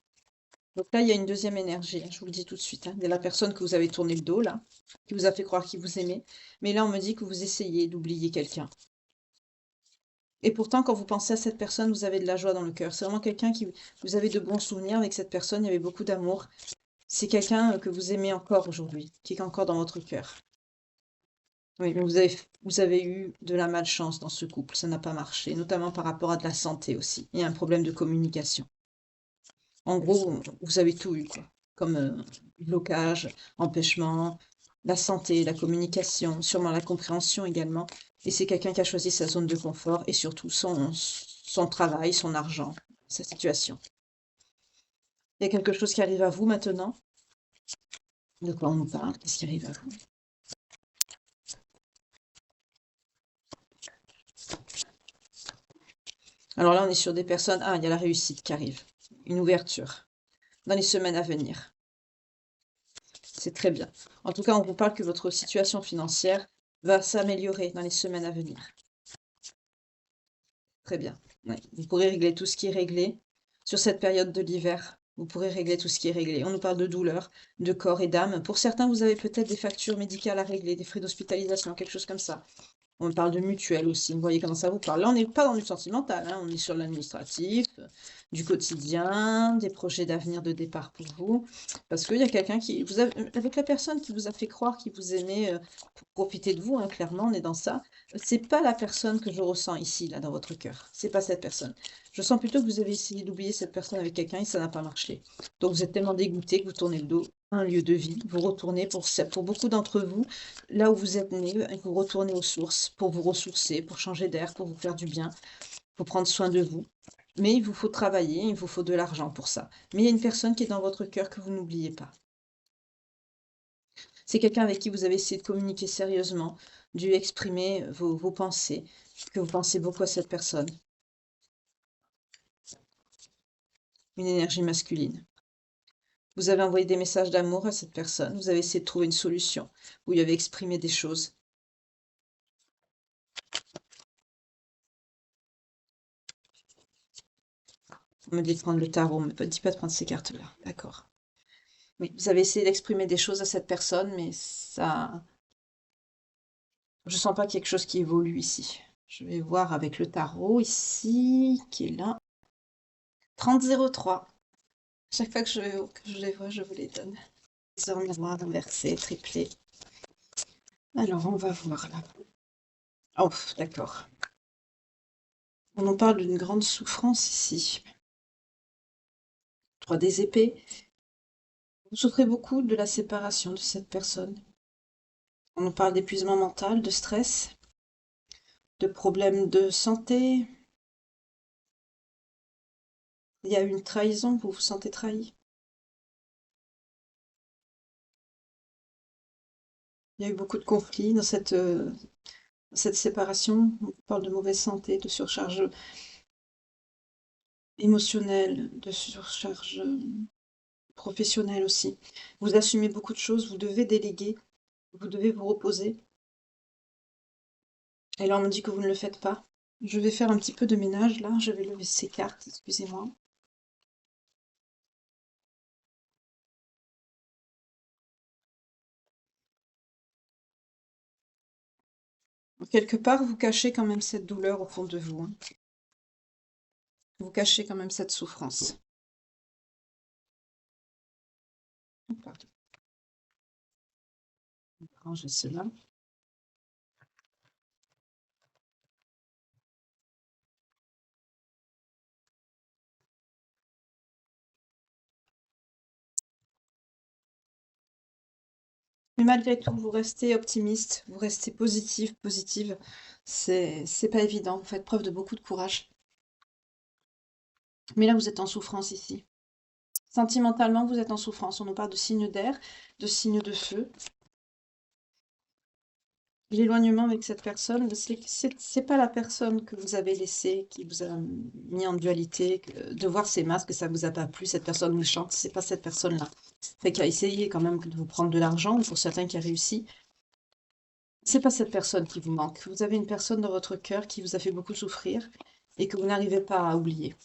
Donc là, il y a une deuxième énergie, hein, je vous le dis tout de suite. Il y a la personne que vous avez tourné le dos, là, qui vous a fait croire qu'il vous aimait. Mais là, on me dit que vous essayez d'oublier quelqu'un. Et pourtant, quand vous pensez à cette personne, vous avez de la joie dans le cœur. C'est vraiment quelqu'un qui... Vous avez de bons souvenirs avec cette personne, il y avait beaucoup d'amour. C'est quelqu'un que vous aimez encore aujourd'hui, qui est encore dans votre cœur. Oui, mais vous avez eu de la malchance dans ce couple, ça n'a pas marché, notamment par rapport à de la santé aussi. Il y a un problème de communication. En gros, vous avez tout eu, quoi. Comme blocage, empêchement, la santé, la communication, sûrement la compréhension également. Et c'est quelqu'un qui a choisi sa zone de confort et surtout son travail, son argent, sa situation. Il y a quelque chose qui arrive à vous maintenant. De quoi on nous parle? Qu'est-ce qui arrive à vous? Alors là, on est sur des personnes... Ah, il y a la réussite qui arrive. Une ouverture dans les semaines à venir. C'est très bien. En tout cas, on vous parle que votre situation financière va s'améliorer dans les semaines à venir. Très bien. Ouais. Vous pourrez régler tout ce qui est réglé. Sur cette période de l'hiver, vous pourrez régler tout ce qui est réglé. On nous parle de douleur, de corps et d'âme. Pour certains, vous avez peut-être des factures médicales à régler, des frais d'hospitalisation, quelque chose comme ça. On parle de mutuelle aussi, vous voyez comment ça vous parle. Là, on n'est pas dans du sentimental, hein, on est sur l'administratif, du quotidien, des projets d'avenir de départ pour vous. Parce qu'il y a quelqu'un qui... avec la personne qui vous a fait croire qu'il vous aimait pour profiter de vous, hein, clairement, on est dans ça. C'est pas la personne que je ressens ici, là, dans votre cœur. C'est pas cette personne. Je sens plutôt que vous avez essayé d'oublier cette personne avec quelqu'un et ça n'a pas marché. Donc vous êtes tellement dégoûté que vous tournez le dos à un lieu de vie. Vous retournez, pour beaucoup d'entre vous, là où vous êtes né, et que vous retournez aux sources pour vous ressourcer, pour changer d'air, pour vous faire du bien, pour prendre soin de vous. Mais il vous faut travailler, il vous faut de l'argent pour ça. Mais il y a une personne qui est dans votre cœur que vous n'oubliez pas. C'est quelqu'un avec qui vous avez essayé de communiquer sérieusement, dû exprimer vos pensées, que vous pensez beaucoup à cette personne. Une énergie masculine. Vous avez envoyé des messages d'amour à cette personne, vous avez essayé de trouver une solution, vous lui avez exprimé des choses. On me dit de prendre le tarot, on ne me dit pas de prendre ces cartes-là. D'accord. Oui, vous avez essayé d'exprimer des choses à cette personne, mais ça... Je sens pas quelque chose qui évolue ici. Je vais voir avec le tarot ici, qui est là. 3003. Chaque fois que je les vois, je vous les donne. Sur miroir inversé, triplé. Alors, on va voir là. Oh, d'accord. On nous parle d'une grande souffrance ici. 3 des épées. Vous souffrez beaucoup de la séparation de cette personne. On nous parle d'épuisement mental, de stress, de problèmes de santé. Il y a une trahison, vous vous sentez trahi. Il y a eu beaucoup de conflits dans cette séparation. On parle de mauvaise santé, de surcharge émotionnelle, de surcharge professionnelle aussi. Vous assumez beaucoup de choses, vous devez déléguer, vous devez vous reposer. Et là, on me dit que vous ne le faites pas. Je vais faire un petit peu de ménage là, je vais lever ces cartes, excusez-moi. Quelque part, vous cachez quand même cette douleur au fond de vous, hein. Vous cachez quand même cette souffrance. Oh, pardon. On va ranger cela. Mais malgré tout, vous restez optimiste, vous restez positif, positive. C'est pas évident, vous faites preuve de beaucoup de courage. Mais là, vous êtes en souffrance ici. Sentimentalement, vous êtes en souffrance. On nous parle de signes d'air, de signes de feu. L'éloignement avec cette personne, c'est pas la personne que vous avez laissée, qui vous a mis en dualité, de voir ces masques, ça vous a pas plu, cette personne méchante, c'est pas cette personne-là. Fait qui a essayé quand même de vous prendre de l'argent, ou pour certains qui a réussi. C'est pas cette personne qui vous manque. Vous avez une personne dans votre cœur qui vous a fait beaucoup souffrir et que vous n'arrivez pas à oublier.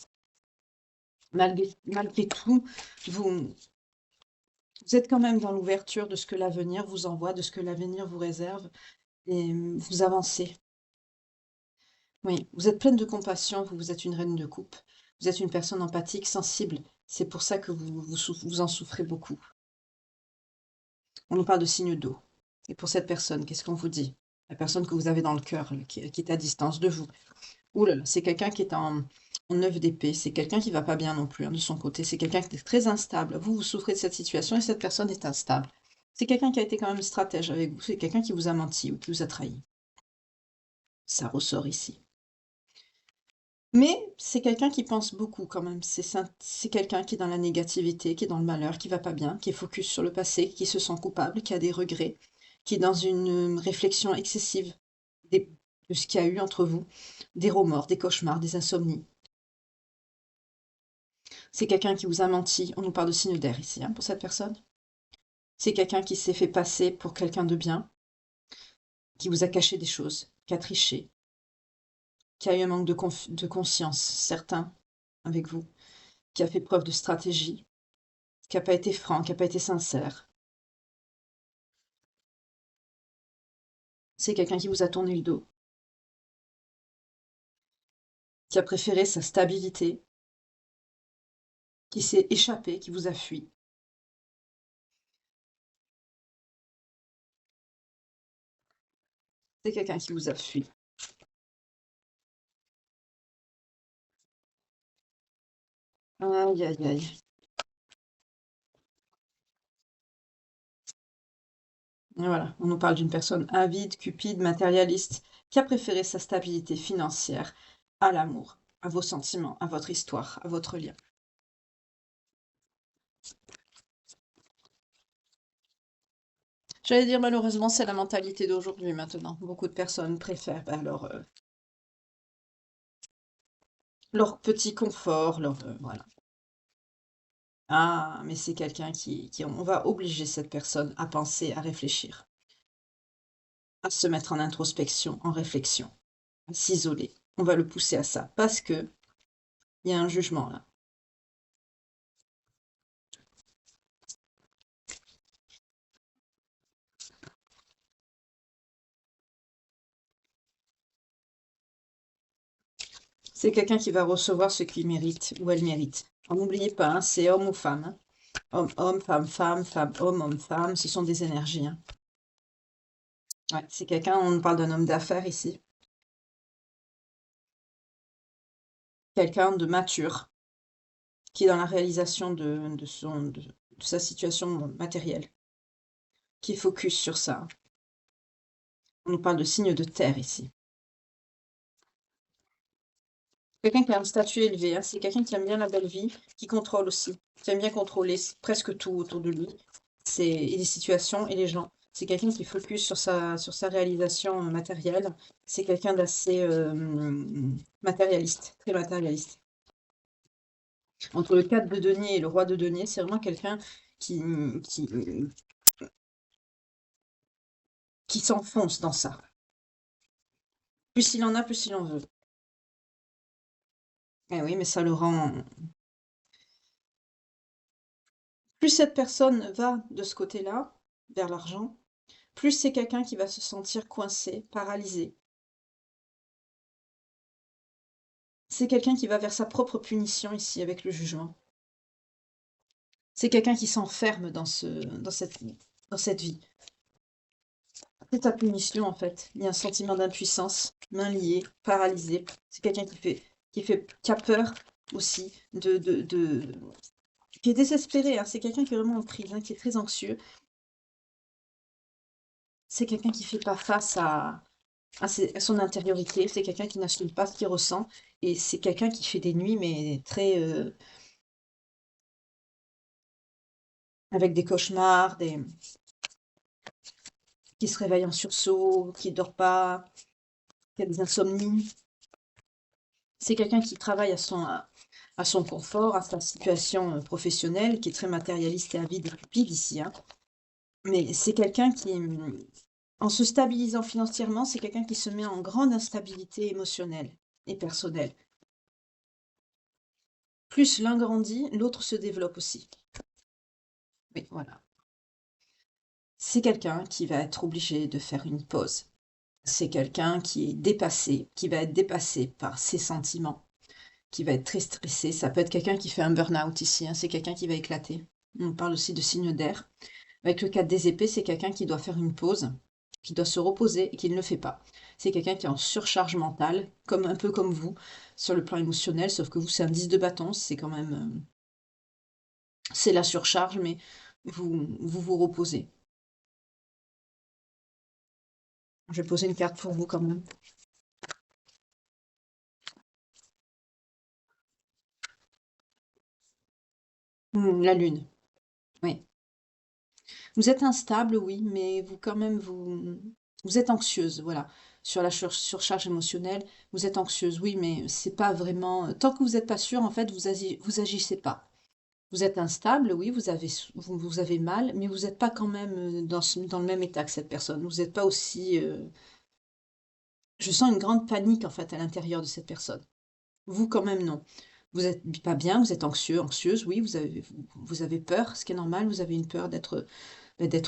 Malgré tout, vous, vous êtes quand même dans l'ouverture de ce que l'avenir vous envoie, de ce que l'avenir vous réserve, et vous avancez. Oui, vous êtes pleine de compassion, vous êtes une reine de coupe. Vous êtes une personne empathique, sensible. C'est pour ça que vous en souffrez beaucoup. On nous parle de signes d'eau. Et pour cette personne, qu'est-ce qu'on vous dit? La personne que vous avez dans le cœur, qui est à distance de vous. Ouh là là, c'est quelqu'un qui est en 9 d'épée. C'est quelqu'un qui va pas bien non plus, hein, de son côté. C'est quelqu'un qui est très instable. Vous souffrez de cette situation et cette personne est instable. C'est quelqu'un qui a été quand même stratège avec vous. C'est quelqu'un qui vous a menti ou qui vous a trahi. Ça ressort ici. Mais c'est quelqu'un qui pense beaucoup quand même. C'est quelqu'un qui est dans la négativité, qui est dans le malheur, qui va pas bien, qui est focus sur le passé, qui se sent coupable, qui a des regrets, qui est dans une réflexion excessive de ce qu'il y a eu entre vous, des remords, des cauchemars, des insomnies. C'est quelqu'un qui vous a menti. On nous parle de signe d'air ici, hein, pour cette personne. C'est quelqu'un qui s'est fait passer pour quelqu'un de bien, qui vous a caché des choses, qui a triché, qui a eu un manque de conscience certain avec vous, qui a fait preuve de stratégie, qui n'a pas été franc, qui n'a pas été sincère. C'est quelqu'un qui vous a tourné le dos, qui a préféré sa stabilité, qui s'est échappé, qui vous a fui. C'est quelqu'un qui vous a fui. Aïe, aïe, aïe. Et voilà, on nous parle d'une personne avide, cupide, matérialiste, qui a préféré sa stabilité financière à l'amour, à vos sentiments, à votre histoire, à votre lien. J'allais dire malheureusement, c'est la mentalité d'aujourd'hui maintenant. Beaucoup de personnes préfèrent leur petit confort, voilà. Ah, mais c'est quelqu'un on va obliger cette personne à penser, à réfléchir, à se mettre en introspection, en réflexion, à s'isoler. On va le pousser à ça parce que il y a un jugement là. C'est quelqu'un qui va recevoir ce qu'il mérite ou elle mérite. N'oubliez pas, hein, c'est homme ou femme, hein. Homme, homme, femme, femme, femme, homme, homme, femme, ce sont des énergies, hein. Ouais, c'est quelqu'un, on parle d'un homme d'affaires ici. Quelqu'un de mature, qui est dans la réalisation de sa situation matérielle, qui est focus sur ça. On nous parle de signes de terre ici. Quelqu'un qui a un statut élevé, hein, c'est quelqu'un qui aime bien la belle vie, qui contrôle aussi, qui aime bien contrôler presque tout autour de lui, et les situations et les gens. C'est quelqu'un qui focus sur sa réalisation matérielle. C'est quelqu'un d'assez matérialiste, très matérialiste. Entre le 4 de denier et le roi de denier, c'est vraiment quelqu'un qui, qui, qui s'enfonce dans ça. Plus il en a, plus il en veut. Eh oui, mais ça le rend... Plus cette personne va de ce côté-là, vers l'argent, plus c'est quelqu'un qui va se sentir coincé, paralysé. C'est quelqu'un qui va vers sa propre punition ici avec le jugement. C'est quelqu'un qui s'enferme dans cette vie. C'est ta punition en fait. Il y a un sentiment d'impuissance, mains liées, paralysé. C'est quelqu'un qui a peur aussi qui est désespéré, hein. C'est quelqu'un qui est vraiment en prise, hein, qui est très anxieux. C'est quelqu'un qui fait pas face à son intériorité. C'est quelqu'un qui n'assume pas ce qu'il ressent. Et c'est quelqu'un qui fait des nuits, mais très, avec des cauchemars, qui se réveille en sursaut, qui dort pas, qui a des insomnies. C'est quelqu'un qui travaille à son confort, à sa situation professionnelle, qui est très matérialiste et avide et cupide ici, hein. Mais c'est quelqu'un qui, en se stabilisant financièrement, c'est quelqu'un qui se met en grande instabilité émotionnelle et personnelle. Plus l'un grandit, l'autre se développe aussi. Oui, voilà. C'est quelqu'un qui va être obligé de faire une pause. C'est quelqu'un qui est dépassé, qui va être dépassé par ses sentiments, qui va être très stressé. Ça peut être quelqu'un qui fait un burn-out ici, hein. C'est quelqu'un qui va éclater. On parle aussi de signes d'air. Avec le 4 des épées, c'est quelqu'un qui doit faire une pause, qui doit se reposer et qui ne le fait pas. C'est quelqu'un qui est en surcharge mentale, un peu comme vous, sur le plan émotionnel, sauf que vous, c'est un 10 de bâton, c'est quand même... c'est la surcharge, mais vous reposez. Je vais poser une carte pour vous quand même. La lune, oui. Vous êtes instable, oui, mais vous quand même, vous êtes anxieuse, voilà. Sur la surcharge émotionnelle, vous êtes anxieuse, oui, mais c'est pas vraiment... Tant que vous n'êtes pas sûr, en fait, vous agissez pas. Vous êtes instable, oui, vous avez mal, mais vous n'êtes pas quand même dans le même état que cette personne. Vous n'êtes pas aussi... Je sens une grande panique, en fait, à l'intérieur de cette personne. Vous, quand même, non. Vous n'êtes pas bien, vous êtes anxieuse, oui, vous avez peur, ce qui est normal, vous avez une peur d'être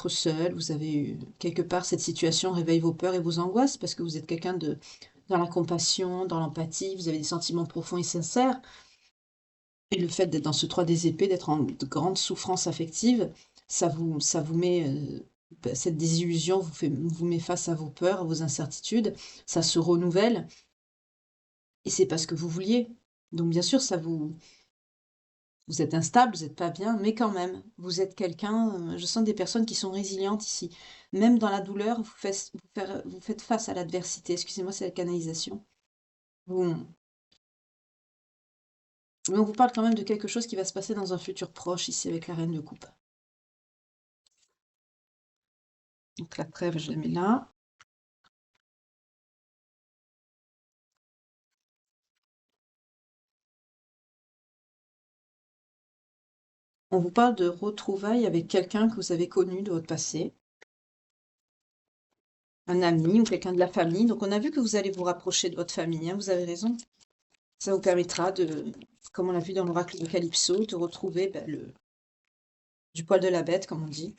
seul, vous avez eu, quelque part, cette situation réveille vos peurs et vos angoisses, parce que vous êtes quelqu'un dans la compassion, dans l'empathie, vous avez des sentiments profonds et sincères, et le fait d'être dans ce 3 des épées, d'être en de grande souffrance affective, ça vous met, cette désillusion vous met face à vos peurs, à vos incertitudes, ça se renouvelle, et c'est pas ce que vous vouliez. Donc bien sûr, vous êtes instable, vous n'êtes pas bien, mais quand même, vous êtes quelqu'un, je sens des personnes qui sont résilientes ici. Même dans la douleur, vous faites face à l'adversité. Excusez-moi, c'est la canalisation. Vous, mais on vous parle quand même de quelque chose qui va se passer dans un futur proche ici avec la reine de coupe. Donc la trêve, je la mets là. On vous parle de retrouvailles avec quelqu'un que vous avez connu de votre passé, un ami ou quelqu'un de la famille. Donc on a vu que vous allez vous rapprocher de votre famille, hein, vous avez raison. Ça vous permettra comme on l'a vu dans l'oracle de Calypso, de retrouver du poil de la bête, comme on dit.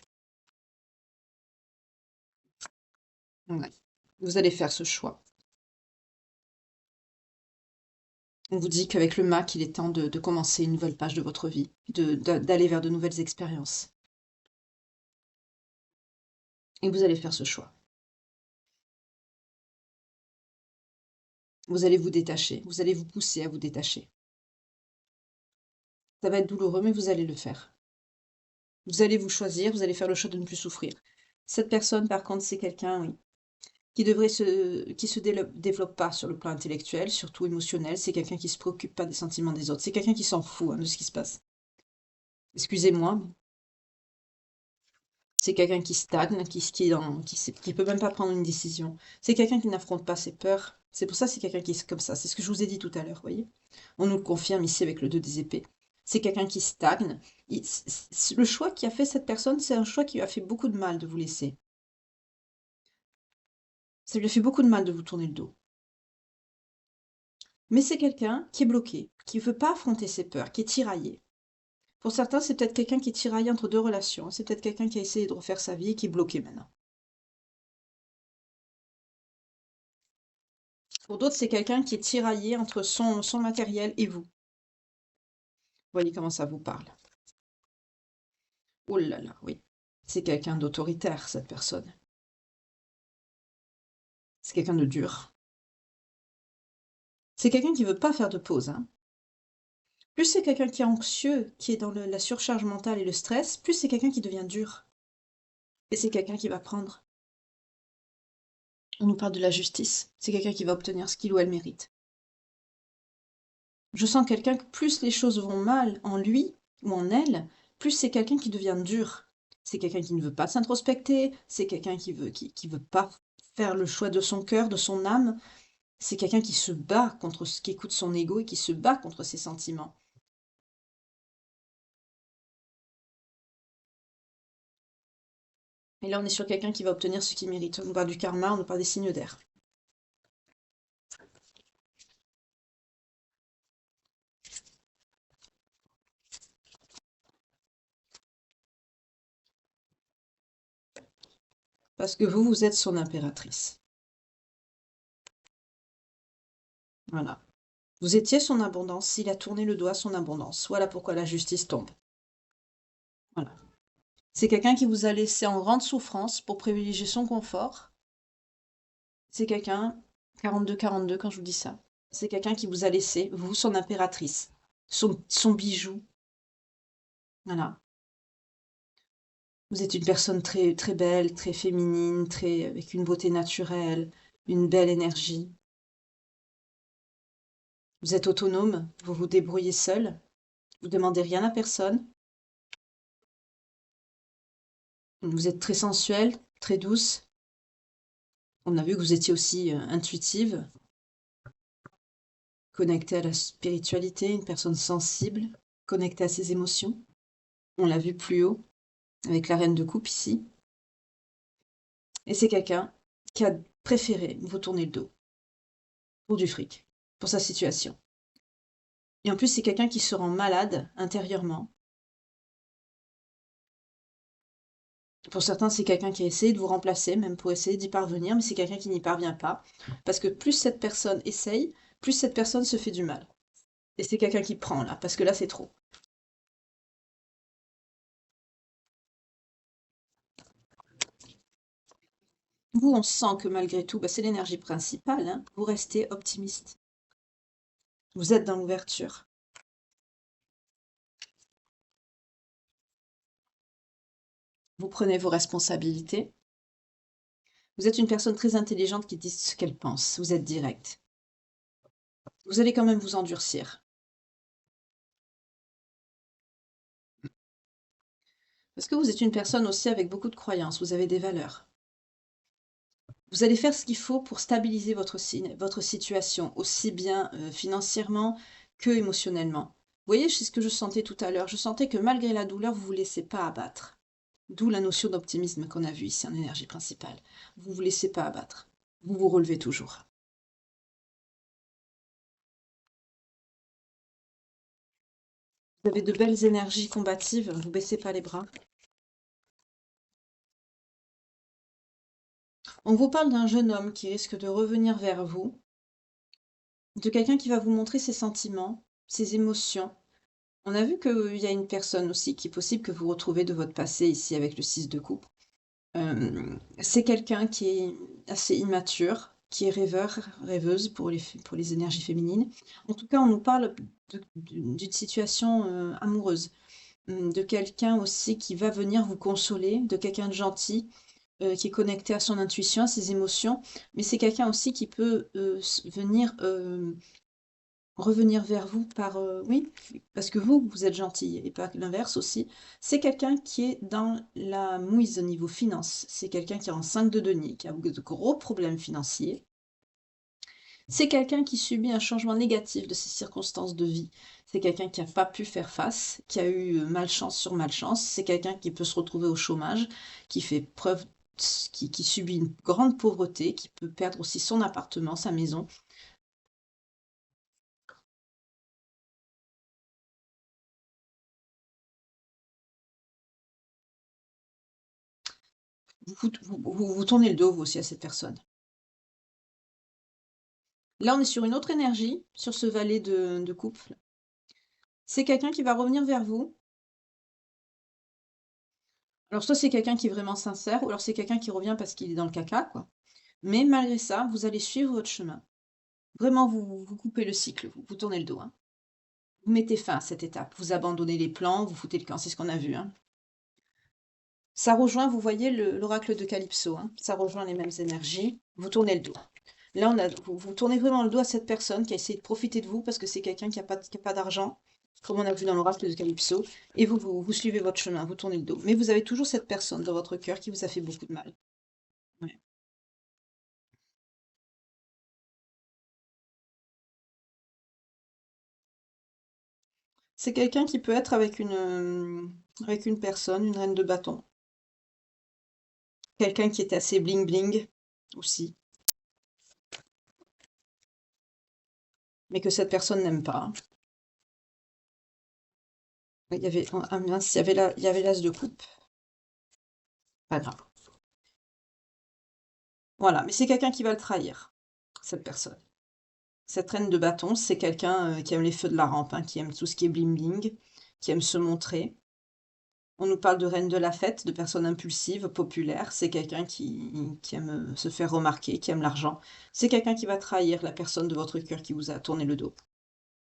Ouais. Vous allez faire ce choix. On vous dit qu'avec le Mac, il est temps de commencer une nouvelle page de votre vie, d'aller vers de nouvelles expériences. Et vous allez faire ce choix. Vous allez vous détacher, vous allez vous pousser à vous détacher. Ça va être douloureux, mais vous allez le faire. Vous allez vous choisir, vous allez faire le choix de ne plus souffrir. Cette personne, par contre, c'est quelqu'un, oui, qui se développe pas sur le plan intellectuel, surtout émotionnel. C'est quelqu'un qui se préoccupe pas des sentiments des autres. C'est quelqu'un qui s'en fout, hein, de ce qui se passe. Excusez-moi, mais c'est quelqu'un qui stagne, qui peut même pas prendre une décision. C'est quelqu'un qui n'affronte pas ses peurs. C'est pour ça que c'est quelqu'un qui est comme ça. C'est ce que je vous ai dit tout à l'heure, voyez. On nous le confirme ici avec le 2 des épées. C'est quelqu'un qui stagne. Le choix qu'a fait cette personne, c'est un choix qui lui a fait beaucoup de mal de vous laisser. Ça lui a fait beaucoup de mal de vous tourner le dos. Mais c'est quelqu'un qui est bloqué, qui ne veut pas affronter ses peurs, qui est tiraillé. Pour certains, c'est peut-être quelqu'un qui est tiraillé entre deux relations. C'est peut-être quelqu'un qui a essayé de refaire sa vie et qui est bloqué maintenant. Pour d'autres, c'est quelqu'un qui est tiraillé entre son matériel et vous. Voyez comment ça vous parle. Oh là là, oui. C'est quelqu'un d'autoritaire, cette personne. C'est quelqu'un de dur. C'est quelqu'un qui ne veut pas faire de pause, hein. Plus c'est quelqu'un qui est anxieux, qui est dans la surcharge mentale et le stress, plus c'est quelqu'un qui devient dur. Et c'est quelqu'un qui va prendre. On nous parle de la justice. C'est quelqu'un qui va obtenir ce qu'il ou elle mérite. Je sens quelqu'un que plus les choses vont mal en lui ou en elle, plus c'est quelqu'un qui devient dur. C'est quelqu'un qui ne veut pas s'introspecter, c'est quelqu'un qui veut pas faire le choix de son cœur, de son âme. C'est quelqu'un qui se bat contre ce qui écoute son ego et qui se bat contre ses sentiments. Et là, on est sur quelqu'un qui va obtenir ce qu'il mérite. On nous parle du karma, on nous parle des signes d'air. Parce que vous, vous êtes son impératrice. Voilà. Vous étiez son abondance, il a tourné le doigt à son abondance. Voilà pourquoi la justice tombe. Voilà. C'est quelqu'un qui vous a laissé en grande souffrance pour privilégier son confort. C'est quelqu'un, 42-42 quand je vous dis ça, c'est quelqu'un qui vous a laissé, vous, son impératrice, son bijou. Voilà. Vous êtes une personne très, très belle, très féminine, avec une beauté naturelle, une belle énergie. Vous êtes autonome, vous vous débrouillez seul, vous ne demandez rien à personne. Vous êtes très sensuelle, très douce. On a vu que vous étiez aussi intuitive, connectée à la spiritualité, une personne sensible, connectée à ses émotions. On l'a vu plus haut, avec la reine de coupe ici. Et c'est quelqu'un qui a préféré vous tourner le dos pour du fric, pour sa situation. Et en plus, c'est quelqu'un qui se rend malade intérieurement. Pour certains, c'est quelqu'un qui a essayé de vous remplacer, même pour essayer d'y parvenir, mais c'est quelqu'un qui n'y parvient pas. Parce que plus cette personne essaye, plus cette personne se fait du mal. Et c'est quelqu'un qui prend là, parce que là, c'est trop. Vous, on sent que malgré tout, c'est l'énergie principale, hein, vous restez optimiste. Vous êtes dans l'ouverture. Vous prenez vos responsabilités. Vous êtes une personne très intelligente qui dit ce qu'elle pense. Vous êtes direct. Vous allez quand même vous endurcir. Parce que vous êtes une personne aussi avec beaucoup de croyances. Vous avez des valeurs. Vous allez faire ce qu'il faut pour stabiliser votre situation, aussi bien financièrement que émotionnellement. Vous voyez, c'est ce que je sentais tout à l'heure. Je sentais que malgré la douleur, vous ne vous laissez pas abattre. D'où la notion d'optimisme qu'on a vue ici en énergie principale. Vous ne vous laissez pas abattre. Vous vous relevez toujours. Vous avez de belles énergies combatives. Vous ne baissez pas les bras. On vous parle d'un jeune homme qui risque de revenir vers vous, de quelqu'un qui va vous montrer ses sentiments, ses émotions. On a vu qu'il y a une personne aussi qui est possible que vous retrouvez de votre passé ici avec le 6 de coupe. C'est quelqu'un qui est assez immature, qui est rêveur, rêveuse pour les énergies féminines. En tout cas, on nous parle d'une situation amoureuse, de quelqu'un aussi qui va venir vous consoler, de quelqu'un de gentil, qui est connecté à son intuition, à ses émotions, mais c'est quelqu'un aussi qui peut venir revenir vers vous par oui, parce que vous êtes gentil et pas l'inverse aussi. C'est quelqu'un qui est dans la mouise au niveau finance. C'est quelqu'un qui est en 5 de denier, qui a de gros problèmes financiers. C'est quelqu'un qui subit un changement négatif de ses circonstances de vie. C'est quelqu'un qui n'a pas pu faire face, qui a eu malchance sur malchance. C'est quelqu'un qui peut se retrouver au chômage, qui fait preuve, qui subit une grande pauvreté, qui peut perdre aussi son appartement, sa maison. Vous tournez le dos, vous aussi, à cette personne. Là, on est sur une autre énergie, sur ce valet de coupe. C'est quelqu'un qui va revenir vers vous. Alors, soit c'est quelqu'un qui est vraiment sincère, ou alors c'est quelqu'un qui revient parce qu'il est dans le caca, quoi. Mais malgré ça, vous allez suivre votre chemin. Vraiment, vous coupez le cycle, vous tournez le dos, hein. Vous mettez fin à cette étape. Vous abandonnez les plans, vous foutez le camp, c'est ce qu'on a vu, hein. Ça rejoint, vous voyez, l'oracle de Calypso, hein. Ça rejoint les mêmes énergies. Vous tournez le dos. Là, vous tournez vraiment le dos à cette personne qui a essayé de profiter de vous parce que c'est quelqu'un qui n'a pas d'argent, comme on a vu dans l'oracle de Calypso, et vous suivez votre chemin, vous tournez le dos. Mais vous avez toujours cette personne dans votre cœur qui vous a fait beaucoup de mal. Ouais. C'est quelqu'un qui peut être avec une personne, une reine de bâton. Quelqu'un qui est assez bling bling aussi, mais que cette personne n'aime pas. Il y avait, ah mince, il y avait l'as de coupe. Pas grave. Voilà, mais c'est quelqu'un qui va le trahir, cette personne. Cette reine de bâton, c'est quelqu'un qui aime les feux de la rampe, hein, qui aime tout ce qui est bling bling, qui aime se montrer. On nous parle de reine de la fête, de personnes impulsives, populaires. C'est quelqu'un qui aime se faire remarquer, qui aime l'argent. C'est quelqu'un qui va trahir la personne de votre cœur qui vous a tourné le dos.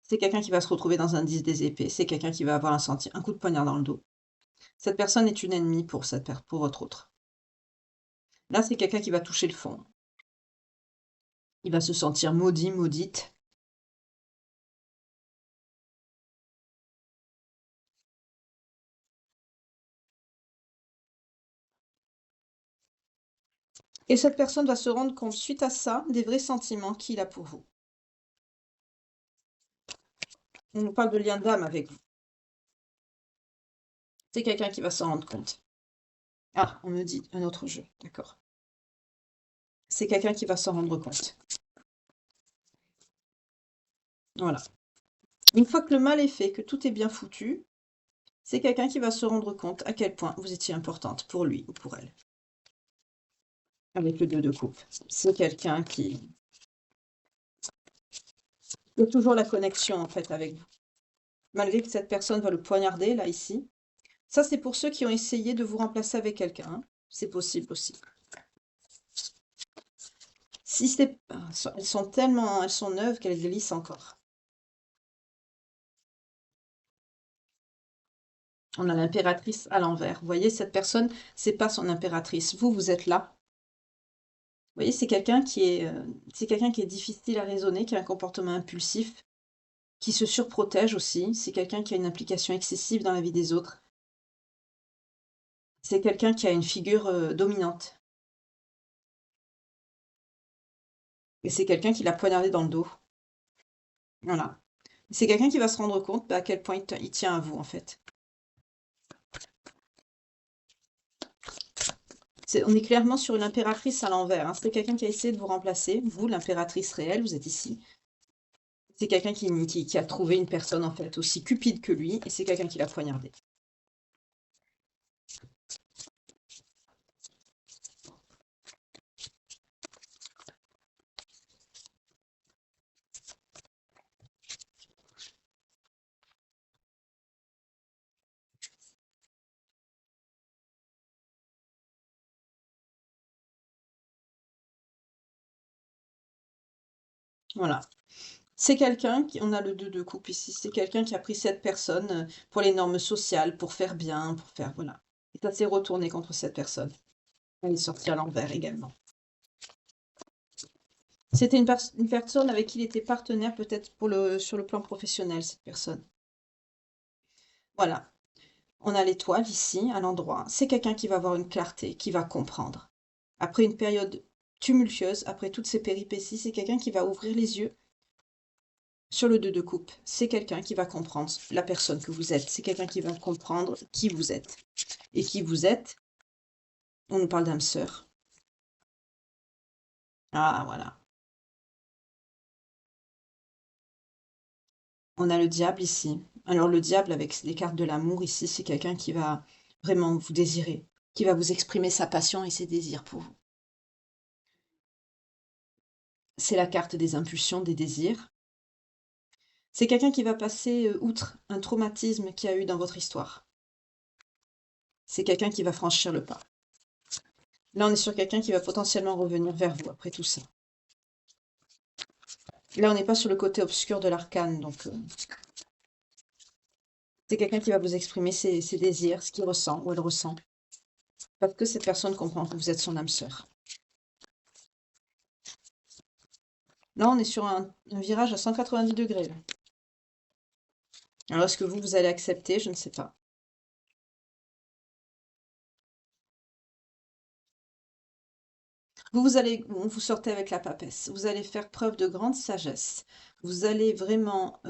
C'est quelqu'un qui va se retrouver dans un 10 des épées. C'est quelqu'un qui va avoir un coup de poignard dans le dos. Cette personne est une ennemie pour votre autre. Là, c'est quelqu'un qui va toucher le fond. Il va se sentir maudit, maudite. Et cette personne va se rendre compte, suite à ça, des vrais sentiments qu'il a pour vous. On nous parle de lien d'âme avec vous. C'est quelqu'un qui va s'en rendre compte. Ah, on me dit un autre jeu, d'accord. C'est quelqu'un qui va s'en rendre compte. Voilà. Une fois que le mal est fait, que tout est bien foutu, c'est quelqu'un qui va se rendre compte à quel point vous étiez importante pour lui ou pour elle. Avec le 2 de coupe. C'est quelqu'un qui a toujours la connexion en fait avec vous. Malgré que cette personne va le poignarder, là, ici. Ça, c'est pour ceux qui ont essayé de vous remplacer avec quelqu'un, hein. C'est possible aussi. Si c'est... elles sont neuves qu'elles glissent encore. On a l'impératrice à l'envers. Vous voyez, cette personne, c'est pas son impératrice. Vous êtes là. Vous voyez, c'est quelqu'un qui est difficile à raisonner, qui a un comportement impulsif, qui se surprotège aussi. C'est quelqu'un qui a une implication excessive dans la vie des autres. C'est quelqu'un qui a une figure dominante. Et c'est quelqu'un qui l'a poignardé dans le dos. Voilà. C'est quelqu'un qui va se rendre compte à quel point il tient à vous, en fait. On est clairement sur une impératrice à l'envers, hein. C'est quelqu'un qui a essayé de vous remplacer. Vous, l'impératrice réelle, vous êtes ici. C'est quelqu'un qui a trouvé une personne, en fait, aussi cupide que lui, et c'est quelqu'un qui l'a poignardé. Voilà. C'est quelqu'un qui on a le 2 de coupe ici, c'est quelqu'un qui a pris cette personne, pour les normes sociales, pour faire bien, pour faire voilà. Et ça s'est retourné contre cette personne. Elle est sortie à l'envers également. C'était une personne avec qui il était partenaire peut-être sur le plan professionnel, cette personne. Voilà. On a l'étoile ici, à l'endroit. C'est quelqu'un qui va avoir une clarté, qui va comprendre. Après une période tumultueuse, après toutes ces péripéties, c'est quelqu'un qui va ouvrir les yeux sur le 2 de coupe. C'est quelqu'un qui va comprendre la personne que vous êtes. C'est quelqu'un qui va comprendre qui vous êtes. Et qui vous êtes, on nous parle d'âme sœur. Ah, voilà. On a le diable ici. Alors le diable, avec les cartes de l'amour ici, c'est quelqu'un qui va vraiment vous désirer, qui va vous exprimer sa passion et ses désirs pour vous. C'est la carte des impulsions, des désirs. C'est quelqu'un qui va passer outre un traumatisme qu'il y a eu dans votre histoire. C'est quelqu'un qui va franchir le pas. Là, on est sur quelqu'un qui va potentiellement revenir vers vous après tout ça. Là, on n'est pas sur le côté obscur de l'arcane, donc c'est quelqu'un qui va vous exprimer ses désirs, ce qu'il ressent ou elle ressent. Parce que cette personne comprend que vous êtes son âme sœur. Là, on est sur un virage à 190 degrés. Là. Alors, est-ce que vous allez accepter? Je ne sais pas. Vous sortez avec la papesse. Vous allez faire preuve de grande sagesse. Vous allez vraiment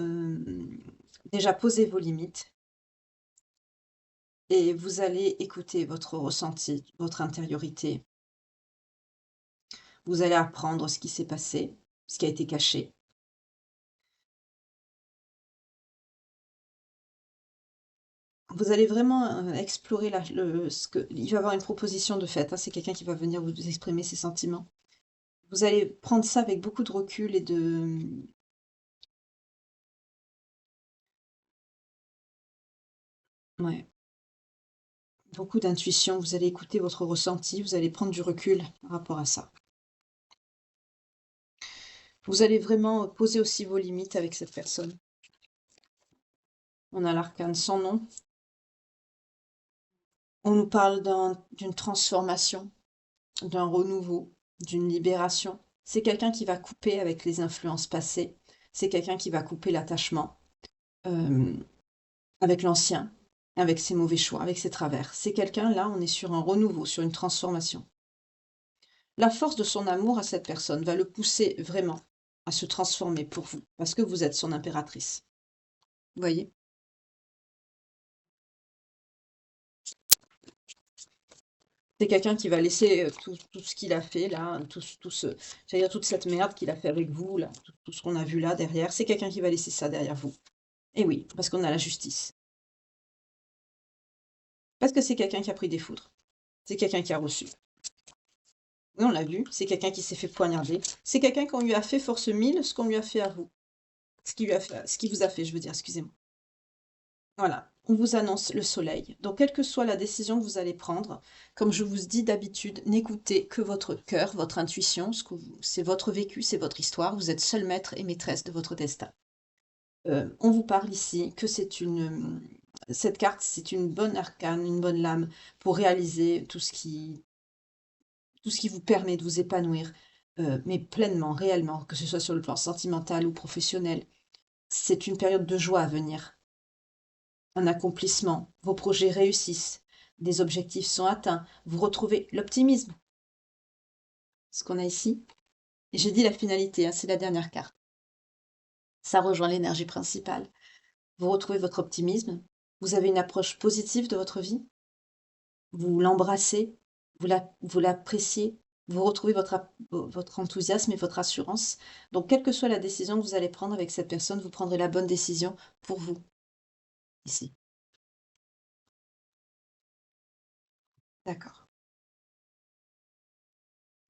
déjà poser vos limites et vous allez écouter votre ressenti, votre intériorité. Vous allez apprendre ce qui s'est passé, ce qui a été caché. Vous allez vraiment explorer il va y avoir une proposition de fait. Hein, c'est quelqu'un qui va venir vous exprimer ses sentiments. Vous allez prendre ça avec beaucoup de recul et ouais, beaucoup d'intuition. Vous allez écouter votre ressenti, vous allez prendre du recul par rapport à ça. Vous allez vraiment poser aussi vos limites avec cette personne. On a l'arcane sans nom. On nous parle d'une transformation, d'un renouveau, d'une libération. C'est quelqu'un qui va couper avec les influences passées. C'est quelqu'un qui va couper l'attachement euh, avec l'ancien, avec ses mauvais choix, avec ses travers. C'est quelqu'un, là, on est sur un renouveau, sur une transformation. La force de son amour à cette personne va le pousser vraiment à se transformer pour vous, parce que vous êtes son impératrice. Vous voyez? C'est quelqu'un qui va laisser tout ce qu'il a fait là, j'allais dire toute cette merde qu'il a fait avec vous, là, tout ce qu'on a vu là derrière. C'est quelqu'un qui va laisser ça derrière vous. Et oui, parce qu'on a la justice. Parce que c'est quelqu'un qui a pris des foudres. C'est quelqu'un qui a reçu. Oui, on l'a vu, c'est quelqu'un qui s'est fait poignarder. C'est quelqu'un qu'on lui a fait force 1000 ce qu'on lui a fait à vous. Ce qui vous a fait, je veux dire, excusez-moi. Voilà, on vous annonce le soleil. Donc, quelle que soit la décision que vous allez prendre, comme je vous dis d'habitude, n'écoutez que votre cœur, votre intuition, c'est votre vécu, c'est votre histoire. Vous êtes seul maître et maîtresse de votre destin. On vous parle ici que cette carte, c'est une bonne arcane, une bonne lame pour réaliser tout ce qui vous permet de vous épanouir, mais pleinement, réellement, que ce soit sur le plan sentimental ou professionnel. C'est une période de joie à venir, un accomplissement, vos projets réussissent, des objectifs sont atteints, vous retrouvez l'optimisme. Ce qu'on a ici. Et j'ai dit la finalité, hein, c'est la dernière carte. Ça rejoint l'énergie principale. Vous retrouvez votre optimisme, vous avez une approche positive de votre vie, vous l'embrassez, vous l'appréciez, vous retrouvez votre enthousiasme et votre assurance. Donc, quelle que soit la décision que vous allez prendre avec cette personne, vous prendrez la bonne décision pour vous, ici. D'accord.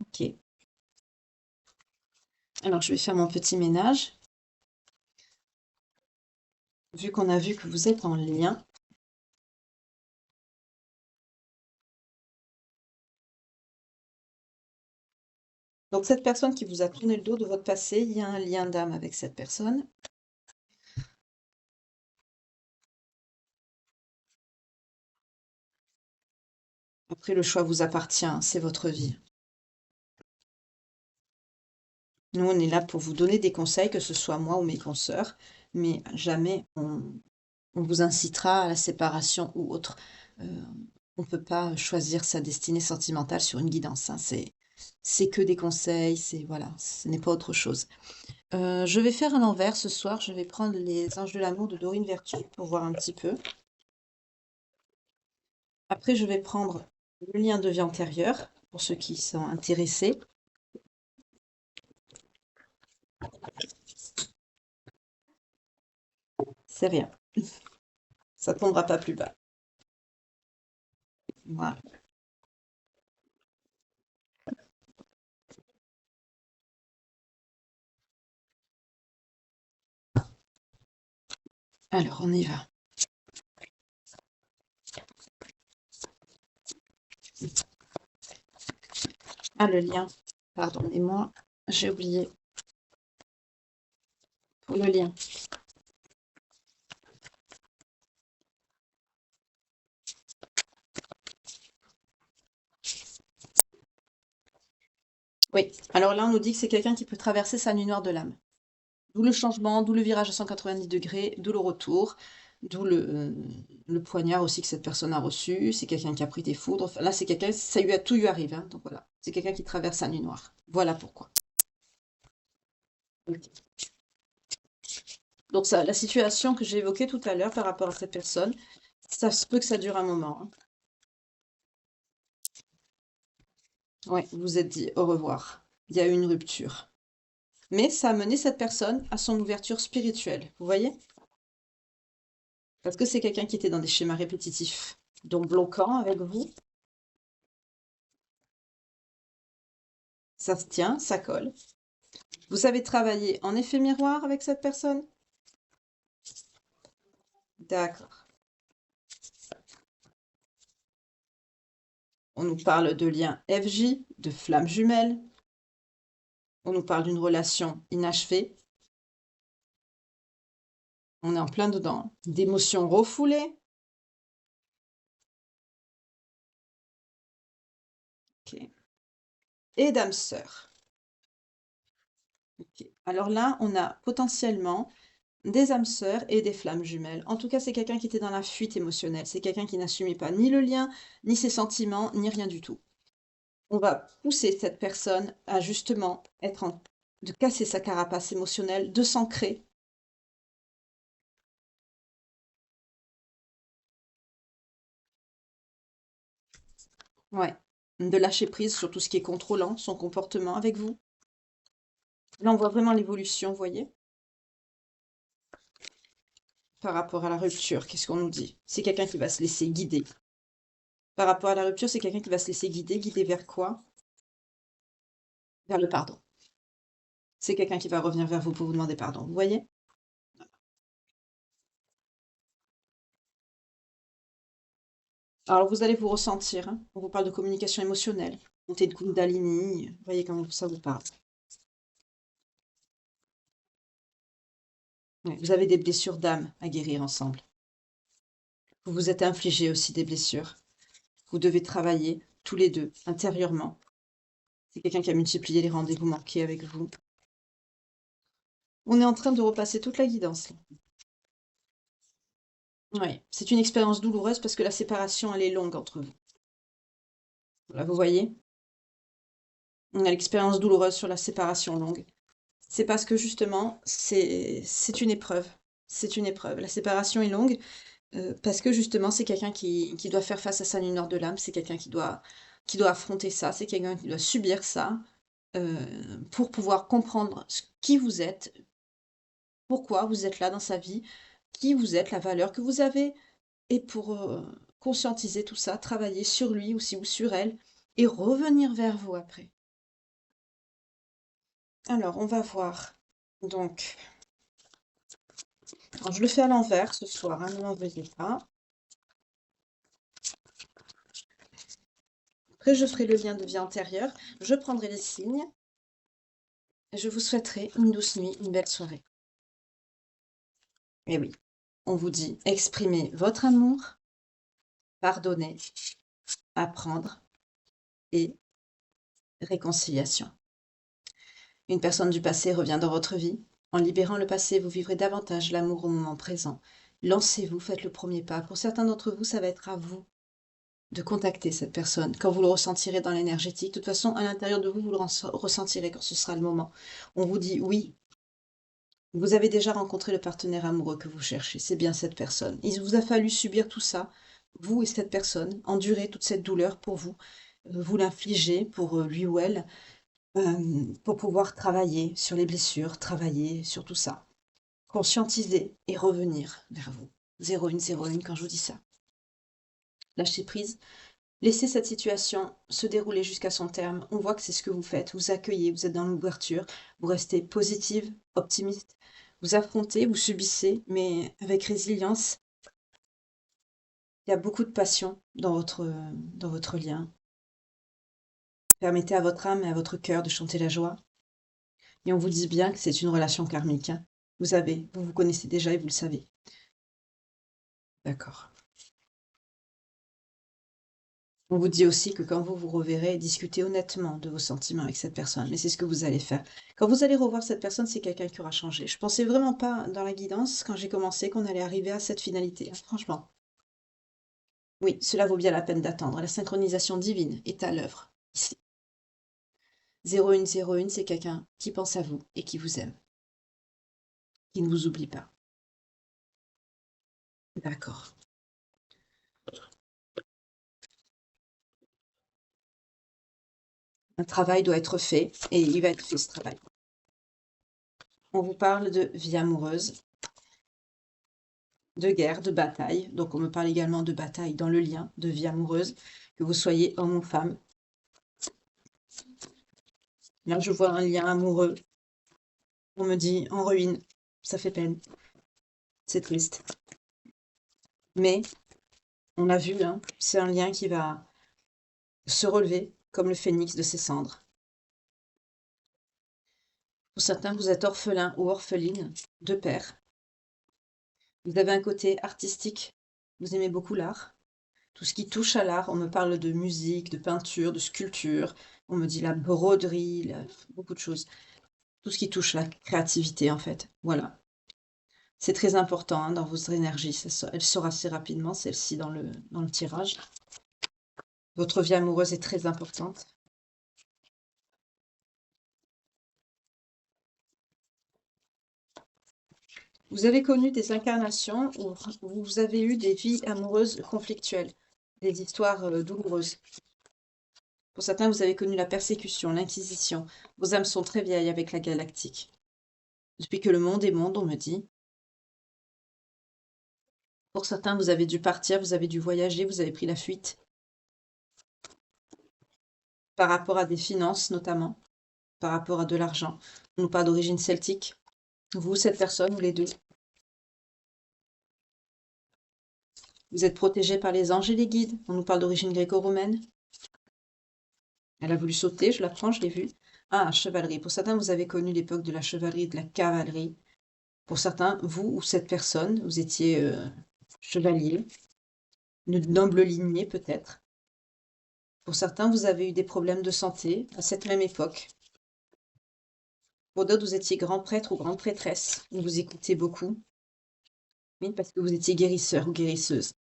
Ok. Alors, je vais faire mon petit ménage. Vu qu'on a vu que vous êtes en lien, Donc cette personne qui vous a tourné le dos de votre passé, il y a un lien d'âme avec cette personne. Après, le choix vous appartient, c'est votre vie. Nous, on est là pour vous donner des conseils, que ce soit moi ou mes consoeurs, mais jamais on vous incitera à la séparation ou autre. On ne peut pas choisir sa destinée sentimentale sur une guidance, hein. C'est que des conseils, c'est voilà, ce n'est pas autre chose. Je vais faire à l'envers ce soir, je vais prendre les Anges de l'amour de Dorine Vertu pour voir un petit peu. Après, je vais prendre le lien de vie antérieure pour ceux qui sont intéressés. C'est rien, ça ne tombera pas plus bas. Voilà. Alors, on y va. Ah, le lien. Pardonnez-moi, j'ai oublié. Pour le lien. Oui, alors là, on nous dit que c'est quelqu'un qui peut traverser sa nuit noire de l'âme. D'où le changement, d'où le virage à 190 degrés, d'où le retour, d'où le poignard aussi que cette personne a reçu. C'est quelqu'un qui a pris des foudres. Enfin, là, c'est quelqu'un, tout lui arrive, hein, donc voilà. C'est quelqu'un qui traverse sa nuit noire. Voilà pourquoi. Ok. Donc ça, la situation que j'ai évoquée tout à l'heure par rapport à cette personne, ça se peut que ça dure un moment, hein. Ouais, vous vous êtes dit au revoir. Il y a eu une rupture. Mais ça a mené cette personne à son ouverture spirituelle, vous voyez? Parce que c'est quelqu'un qui était dans des schémas répétitifs, donc bloquants avec vous. Ça se tient, ça colle. Vous savez travailler en effet miroir avec cette personne? D'accord. On nous parle de lien FJ, de flamme jumelle. On nous parle d'une relation inachevée. On est en plein dedans. D'émotions refoulées. Ok. Et d'âme sœur. Ok. Alors là, on a potentiellement des âmes sœurs et des flammes jumelles. En tout cas, c'est quelqu'un qui était dans la fuite émotionnelle. C'est quelqu'un qui n'assumait pas ni le lien, ni ses sentiments, ni rien du tout. On va pousser cette personne à justement de casser sa carapace émotionnelle, de s'ancrer. Ouais. De lâcher prise sur tout ce qui est contrôlant, son comportement avec vous. Là, on voit vraiment l'évolution, vous voyez, par rapport à la rupture. Qu'est-ce qu'on nous dit? C'est quelqu'un qui va se laisser guider. Par rapport à la rupture, c'est quelqu'un qui va se laisser guider. Guider vers quoi? Vers le pardon. C'est quelqu'un qui va revenir vers vous pour vous demander pardon. Vous voyez? Alors, vous allez vous ressentir, hein. On vous parle de communication émotionnelle, montée de Kundalini. Vous voyez comment ça vous parle. Ouais, vous avez des blessures d'âme à guérir ensemble. Vous vous êtes infligé aussi des blessures. Vous devez travailler tous les deux, intérieurement. C'est quelqu'un qui a multiplié les rendez-vous manqués avec vous. On est en train de repasser toute la guidance, là. Oui, c'est une expérience douloureuse parce que la séparation, elle est longue entre vous. Là, vous voyez? On a l'expérience douloureuse sur la séparation longue. C'est parce que justement, c'est une épreuve. C'est une épreuve. La séparation est longue parce que justement, c'est quelqu'un qui doit faire face à sa nuit noire de l'âme. C'est quelqu'un qui doit affronter ça. C'est quelqu'un qui doit subir ça pour pouvoir comprendre qui vous êtes, pourquoi vous êtes là dans sa vie, qui vous êtes, la valeur que vous avez, et pour conscientiser tout ça, travailler sur lui aussi ou sur elle, et revenir vers vous après. Alors, on va voir. Donc, alors, je le fais à l'envers ce soir, hein, ne m'en veuillez pas. Après, je ferai le lien de vie antérieure. Je prendrai les signes je vous souhaiterais une douce nuit, une belle soirée. Et oui, on vous dit exprimez votre amour, pardonnez, apprendre et réconciliation. Une personne du passé revient dans votre vie. En libérant le passé, vous vivrez davantage l'amour au moment présent. Lancez-vous, faites le premier pas. Pour certains d'entre vous, ça va être à vous de contacter cette personne quand vous le ressentirez dans l'énergétique. De toute façon, à l'intérieur de vous, vous le ressentirez quand ce sera le moment. On vous dit oui, vous avez déjà rencontré le partenaire amoureux que vous cherchez. C'est bien cette personne. Il vous a fallu subir tout ça, vous et cette personne, endurer toute cette douleur pour vous, vous l'infliger pour lui ou elle, pour pouvoir travailler sur les blessures, travailler sur tout ça. Conscientiser et revenir vers vous. 0101 quand je vous dis ça. Lâchez prise. Laissez cette situation se dérouler jusqu'à son terme. On voit que c'est ce que vous faites. Vous accueillez, vous êtes dans l'ouverture, vous restez positive, optimiste. Vous affrontez, vous subissez, mais avec résilience. Il y a beaucoup de passion dans votre lien. Permettez à votre âme et à votre cœur de chanter la joie. Et on vous dit bien que c'est une relation karmique. Hein. Vous vous connaissez déjà et vous le savez. D'accord. On vous dit aussi que quand vous vous reverrez, discutez honnêtement de vos sentiments avec cette personne. Mais c'est ce que vous allez faire. Quand vous allez revoir cette personne, c'est quelqu'un qui aura changé. Je pensais vraiment pas dans la guidance, quand j'ai commencé, qu'on allait arriver à cette finalité. Hein, franchement. Oui, cela vaut bien la peine d'attendre. La synchronisation divine est à l'œuvre. Ici. 0101, c'est quelqu'un qui pense à vous et qui vous aime. Qui ne vous oublie pas. D'accord. Un travail doit être fait et il va être fait ce travail. On vous parle de vie amoureuse, de guerre, de bataille. Donc on me parle également de bataille dans le lien, de vie amoureuse, que vous soyez homme ou femme. Là, je vois un lien amoureux. On me dit en ruine. Ça fait peine. C'est triste. Mais on a vu, hein, c'est un lien qui va se relever comme le phénix de ses cendres. Pour certains, vous êtes orphelin ou orpheline de père. Vous avez un côté artistique. Vous aimez beaucoup l'art. Tout ce qui touche à l'art, on me parle de musique, de peinture, de sculpture. On me dit la broderie, beaucoup de choses. Tout ce qui touche la créativité, en fait. Voilà. C'est très important hein, dans votre énergie. Elle sort assez rapidement, celle-ci, dans le tirage. Votre vie amoureuse est très importante. Vous avez connu des incarnations où vous avez eu des vies amoureuses conflictuelles, des histoires douloureuses. Pour certains, vous avez connu la persécution, l'inquisition. Vos âmes sont très vieilles avec la galactique. Depuis que le monde est monde, on me dit. Pour certains, vous avez dû partir, vous avez dû voyager, vous avez pris la fuite. Par rapport à des finances, notamment. Par rapport à de l'argent. On nous parle d'origine celtique. Vous, cette personne, ou les deux. Vous êtes protégé par les anges et les guides. On nous parle d'origine gréco-romaine. Elle a voulu sauter, je la prends, je l'ai vue. Ah, chevalerie. Pour certains, vous avez connu l'époque de la chevalerie et de la cavalerie. Pour certains, vous ou cette personne, vous étiez chevalier, une noble lignée peut-être. Pour certains, vous avez eu des problèmes de santé à cette même époque. Pour d'autres, vous étiez grand prêtre ou grande prêtresse. On vous écoutez beaucoup. Oui, parce que vous étiez guérisseur ou guérisseuse.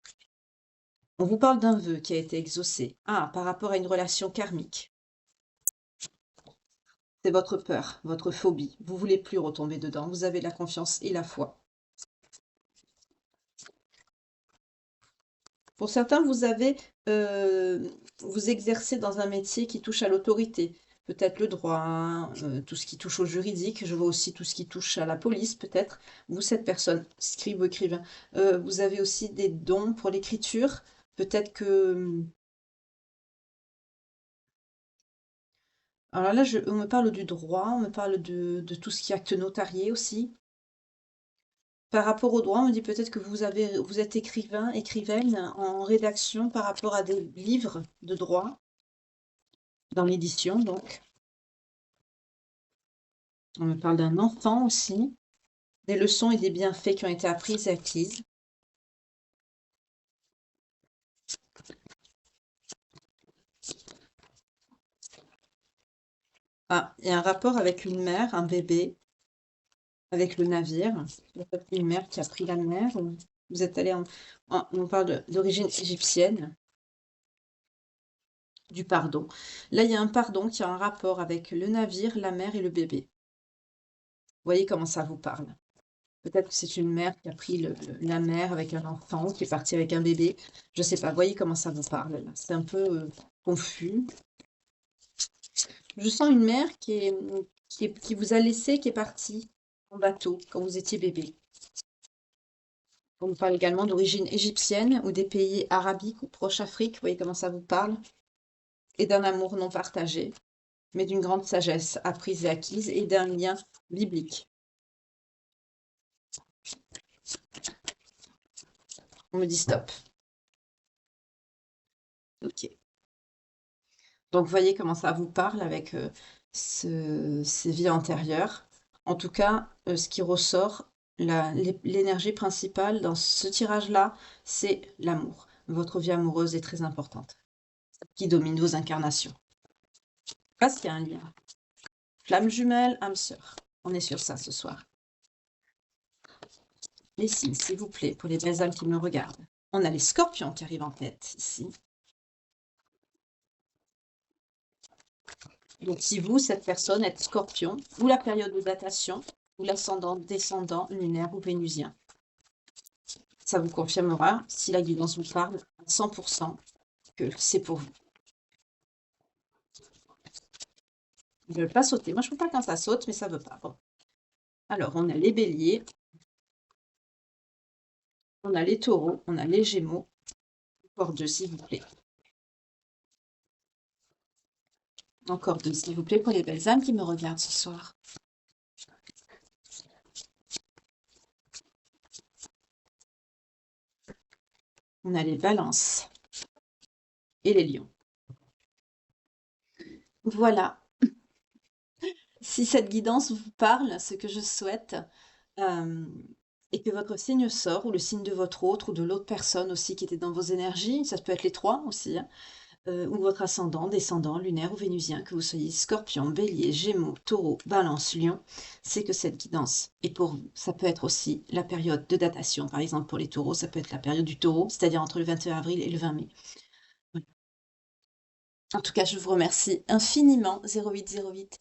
On vous parle d'un vœu qui a été exaucé. Ah, par rapport à une relation karmique. C'est votre peur, votre phobie. Vous voulez plus retomber dedans. Vous avez la confiance et la foi. Pour certains, vous exercez dans un métier qui touche à l'autorité. Peut-être le droit, tout ce qui touche au juridique. Je vois aussi tout ce qui touche à la police, peut-être. Vous, cette personne, scribe ou écrivain, vous avez aussi des dons pour l'écriture. Peut-être que... Alors là, on me parle du droit, on me parle de tout ce qui est acte notarié aussi. Par rapport au droit, on me dit peut-être que vous êtes écrivain, écrivaine en rédaction par rapport à des livres de droit, dans l'édition donc. On me parle d'un enfant aussi, des leçons et des bienfaits qui ont été apprises et acquises. Ah, il y a un rapport avec une mère, un bébé, avec le navire. Peut-être une mère qui a pris la mer. Vous êtes allé on parle d'origine égyptienne, du pardon. Là, il y a un pardon qui a un rapport avec le navire, la mer et le bébé. Vous voyez comment ça vous parle? Peut-être que c'est une mère qui a pris la mer avec un enfant, qui est parti avec un bébé. Je sais pas. Voyez comment ça vous parle là. C'est un peu confus. Je sens une mère qui vous a laissé, qui est partie en bateau quand vous étiez bébé. On nous parle également d'origine égyptienne ou des pays arabiques ou proche Afrique. Vous voyez comment ça vous parle? Et d'un amour non partagé, mais d'une grande sagesse apprise et acquise et d'un lien biblique. On me dit stop. Ok. Donc, voyez comment ça vous parle avec ces vies antérieures. En tout cas, ce qui ressort, l'énergie principale dans ce tirage-là, c'est l'amour. Votre vie amoureuse est très importante, qui domine vos incarnations. Parce qu'il y a un lien. Flamme jumelle, âme sœur. On est sur ça ce soir. Les signes, s'il vous plaît, pour les belles âmes qui me regardent. On a les scorpions qui arrivent en tête ici. Donc, si vous, cette personne, êtes scorpion, ou la période de datation, ou l'ascendant, descendant, lunaire ou vénusien, ça vous confirmera, si la guidance vous parle, à 100% que c'est pour vous. Ils ne veulent pas sauter. Moi, je ne peux pas quand ça saute, mais ça ne veut pas. Bon. Alors, on a les béliers, on a les taureaux, on a les gémeaux. Encore deux, s'il vous plaît. Encore deux, s'il vous plaît, pour les belles âmes qui me regardent ce soir. On a les balances et les lions. Voilà. Si cette guidance vous parle, ce que je souhaite, et que votre signe sort, ou le signe de votre autre, ou de l'autre personne aussi qui était dans vos énergies, ça peut être les trois aussi, hein, ou votre ascendant, descendant, lunaire ou vénusien, que vous soyez scorpion, bélier, gémeaux, taureau, balance, lion, c'est que cette guidance est pour vous. Ça peut être aussi la période de datation, par exemple pour les taureaux, ça peut être la période du taureau, c'est-à-dire entre le 21 avril et le 20 mai. Voilà. En tout cas, je vous remercie infiniment, 0808,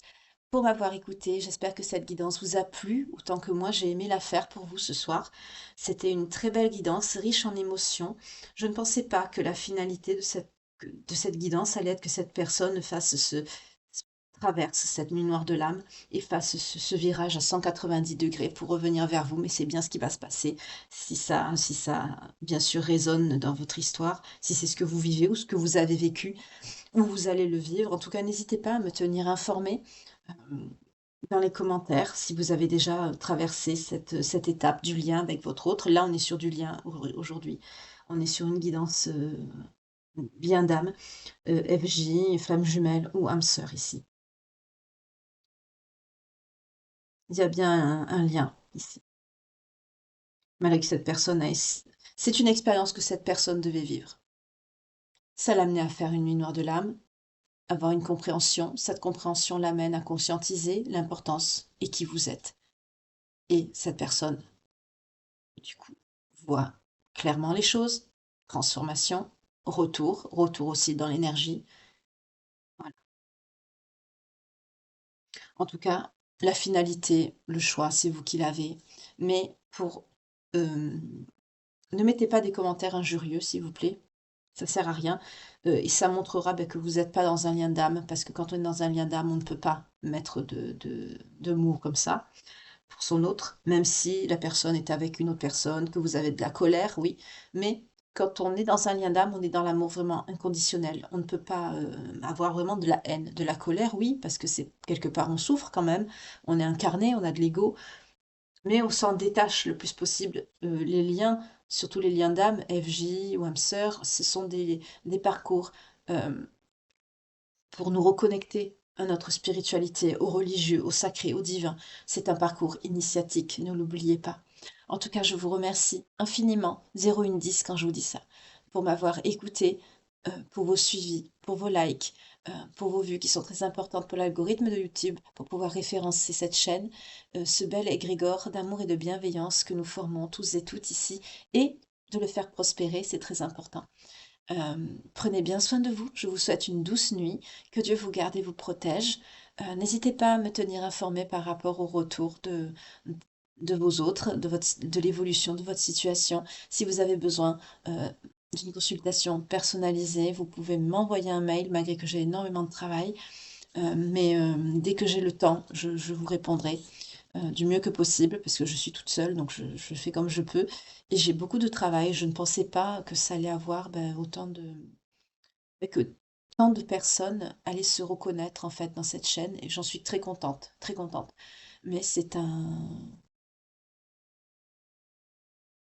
pour m'avoir écouté. J'espère que cette guidance vous a plu, autant que moi j'ai aimé la faire pour vous ce soir. C'était une très belle guidance, riche en émotions. Je ne pensais pas que la finalité de cette guidance allait être que cette personne traverse cette nuit noire de l'âme et fasse ce virage à 190 degrés pour revenir vers vous. Mais c'est bien ce qui va se passer si ça, bien sûr, résonne dans votre histoire, si c'est ce que vous vivez ou ce que vous avez vécu ou vous allez le vivre. En tout cas, n'hésitez pas à me tenir informé dans les commentaires si vous avez déjà traversé cette étape du lien avec votre autre. Là, on est sur du lien aujourd'hui. On est sur une guidance bien d'âme, FJ, flamme jumelle ou âme sœur ici. Il y a bien un lien ici. Malgré que cette personne c'est une expérience que cette personne devait vivre. Ça l'amenait à faire une nuit noire de l'âme, avoir une compréhension. Cette compréhension l'amène à conscientiser l'importance et qui vous êtes. Et cette personne, du coup, voit clairement les choses. Transformation, retour aussi dans l'énergie. Voilà. En tout cas, la finalité, le choix, c'est vous qui l'avez. Mais ne mettez pas des commentaires injurieux, s'il vous plaît. Ça sert à rien. Et ça montrera que vous n'êtes pas dans un lien d'âme, parce que quand on est dans un lien d'âme, on ne peut pas mettre de mots comme ça pour son autre, même si la personne est avec une autre personne, que vous avez de la colère, oui. Mais quand on est dans un lien d'âme, on est dans l'amour vraiment inconditionnel. On ne peut pas avoir vraiment de la haine, de la colère, oui, parce que c'est quelque part on souffre quand même. On est incarné, on a de l'ego, mais on s'en détache le plus possible. Les liens, surtout les liens d'âme, FJ ou âme sœur, ce sont des parcours pour nous reconnecter à notre spiritualité, au religieux, au sacré, au divin. C'est un parcours initiatique, ne l'oubliez pas. En tout cas, je vous remercie infiniment, 0,10 quand je vous dis ça, pour m'avoir écouté, pour vos suivis, pour vos likes, pour vos vues qui sont très importantes pour l'algorithme de YouTube, pour pouvoir référencer cette chaîne, ce bel égrégore d'amour et de bienveillance que nous formons tous et toutes ici, et de le faire prospérer, c'est très important. Prenez bien soin de vous, je vous souhaite une douce nuit, que Dieu vous garde et vous protège. N'hésitez pas à me tenir informé par rapport au retour de vos autres, de l'évolution de votre situation. Si vous avez besoin d'une consultation personnalisée, vous pouvez m'envoyer un mail, malgré que j'ai énormément de travail. Mais dès que j'ai le temps, je vous répondrai du mieux que possible, parce que je suis toute seule, donc je fais comme je peux. Et j'ai beaucoup de travail. Je ne pensais pas que ça allait avoir que tant de personnes allaient se reconnaître en fait dans cette chaîne, et j'en suis très contente, très contente. Mais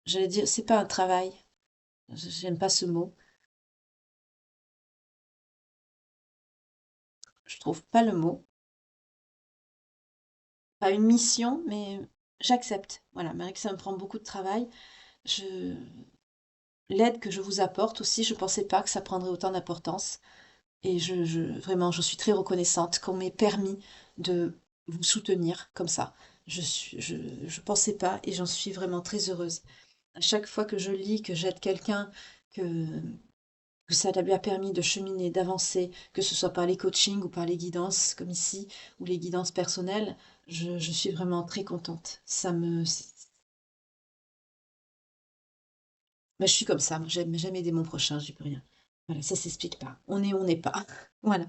j'allais dire, c'est pas un travail. J'aime pas ce mot. Je trouve pas le mot. Pas une mission, mais j'accepte. Voilà, malgré que ça me prend beaucoup de travail, je l'aide que je vous apporte aussi, je ne pensais pas que ça prendrait autant d'importance. Et vraiment, je suis très reconnaissante qu'on m'ait permis de vous soutenir comme ça. Je pensais pas et j'en suis vraiment très heureuse. À chaque fois que je lis, que j'aide quelqu'un, que, que ça lui a permis de cheminer, d'avancer, que ce soit par les coachings ou par les guidances comme ici, ou les guidances personnelles, je suis vraiment très contente. Mais je suis comme ça, moi j'aime aider mon prochain, je dis plus rien. Voilà, ça s'explique pas. On est ou on n'est pas. Voilà.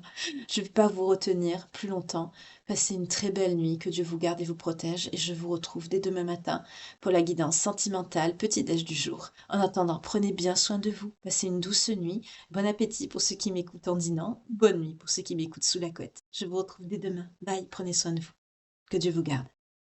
Je ne vais pas vous retenir plus longtemps. Passez une très belle nuit, que Dieu vous garde et vous protège, et je vous retrouve dès demain matin pour la guidance sentimentale petit-déj du jour. En attendant, prenez bien soin de vous, passez une douce nuit, bon appétit pour ceux qui m'écoutent en dînant, bonne nuit pour ceux qui m'écoutent sous la couette. Je vous retrouve dès demain. Bye, prenez soin de vous. Que Dieu vous garde.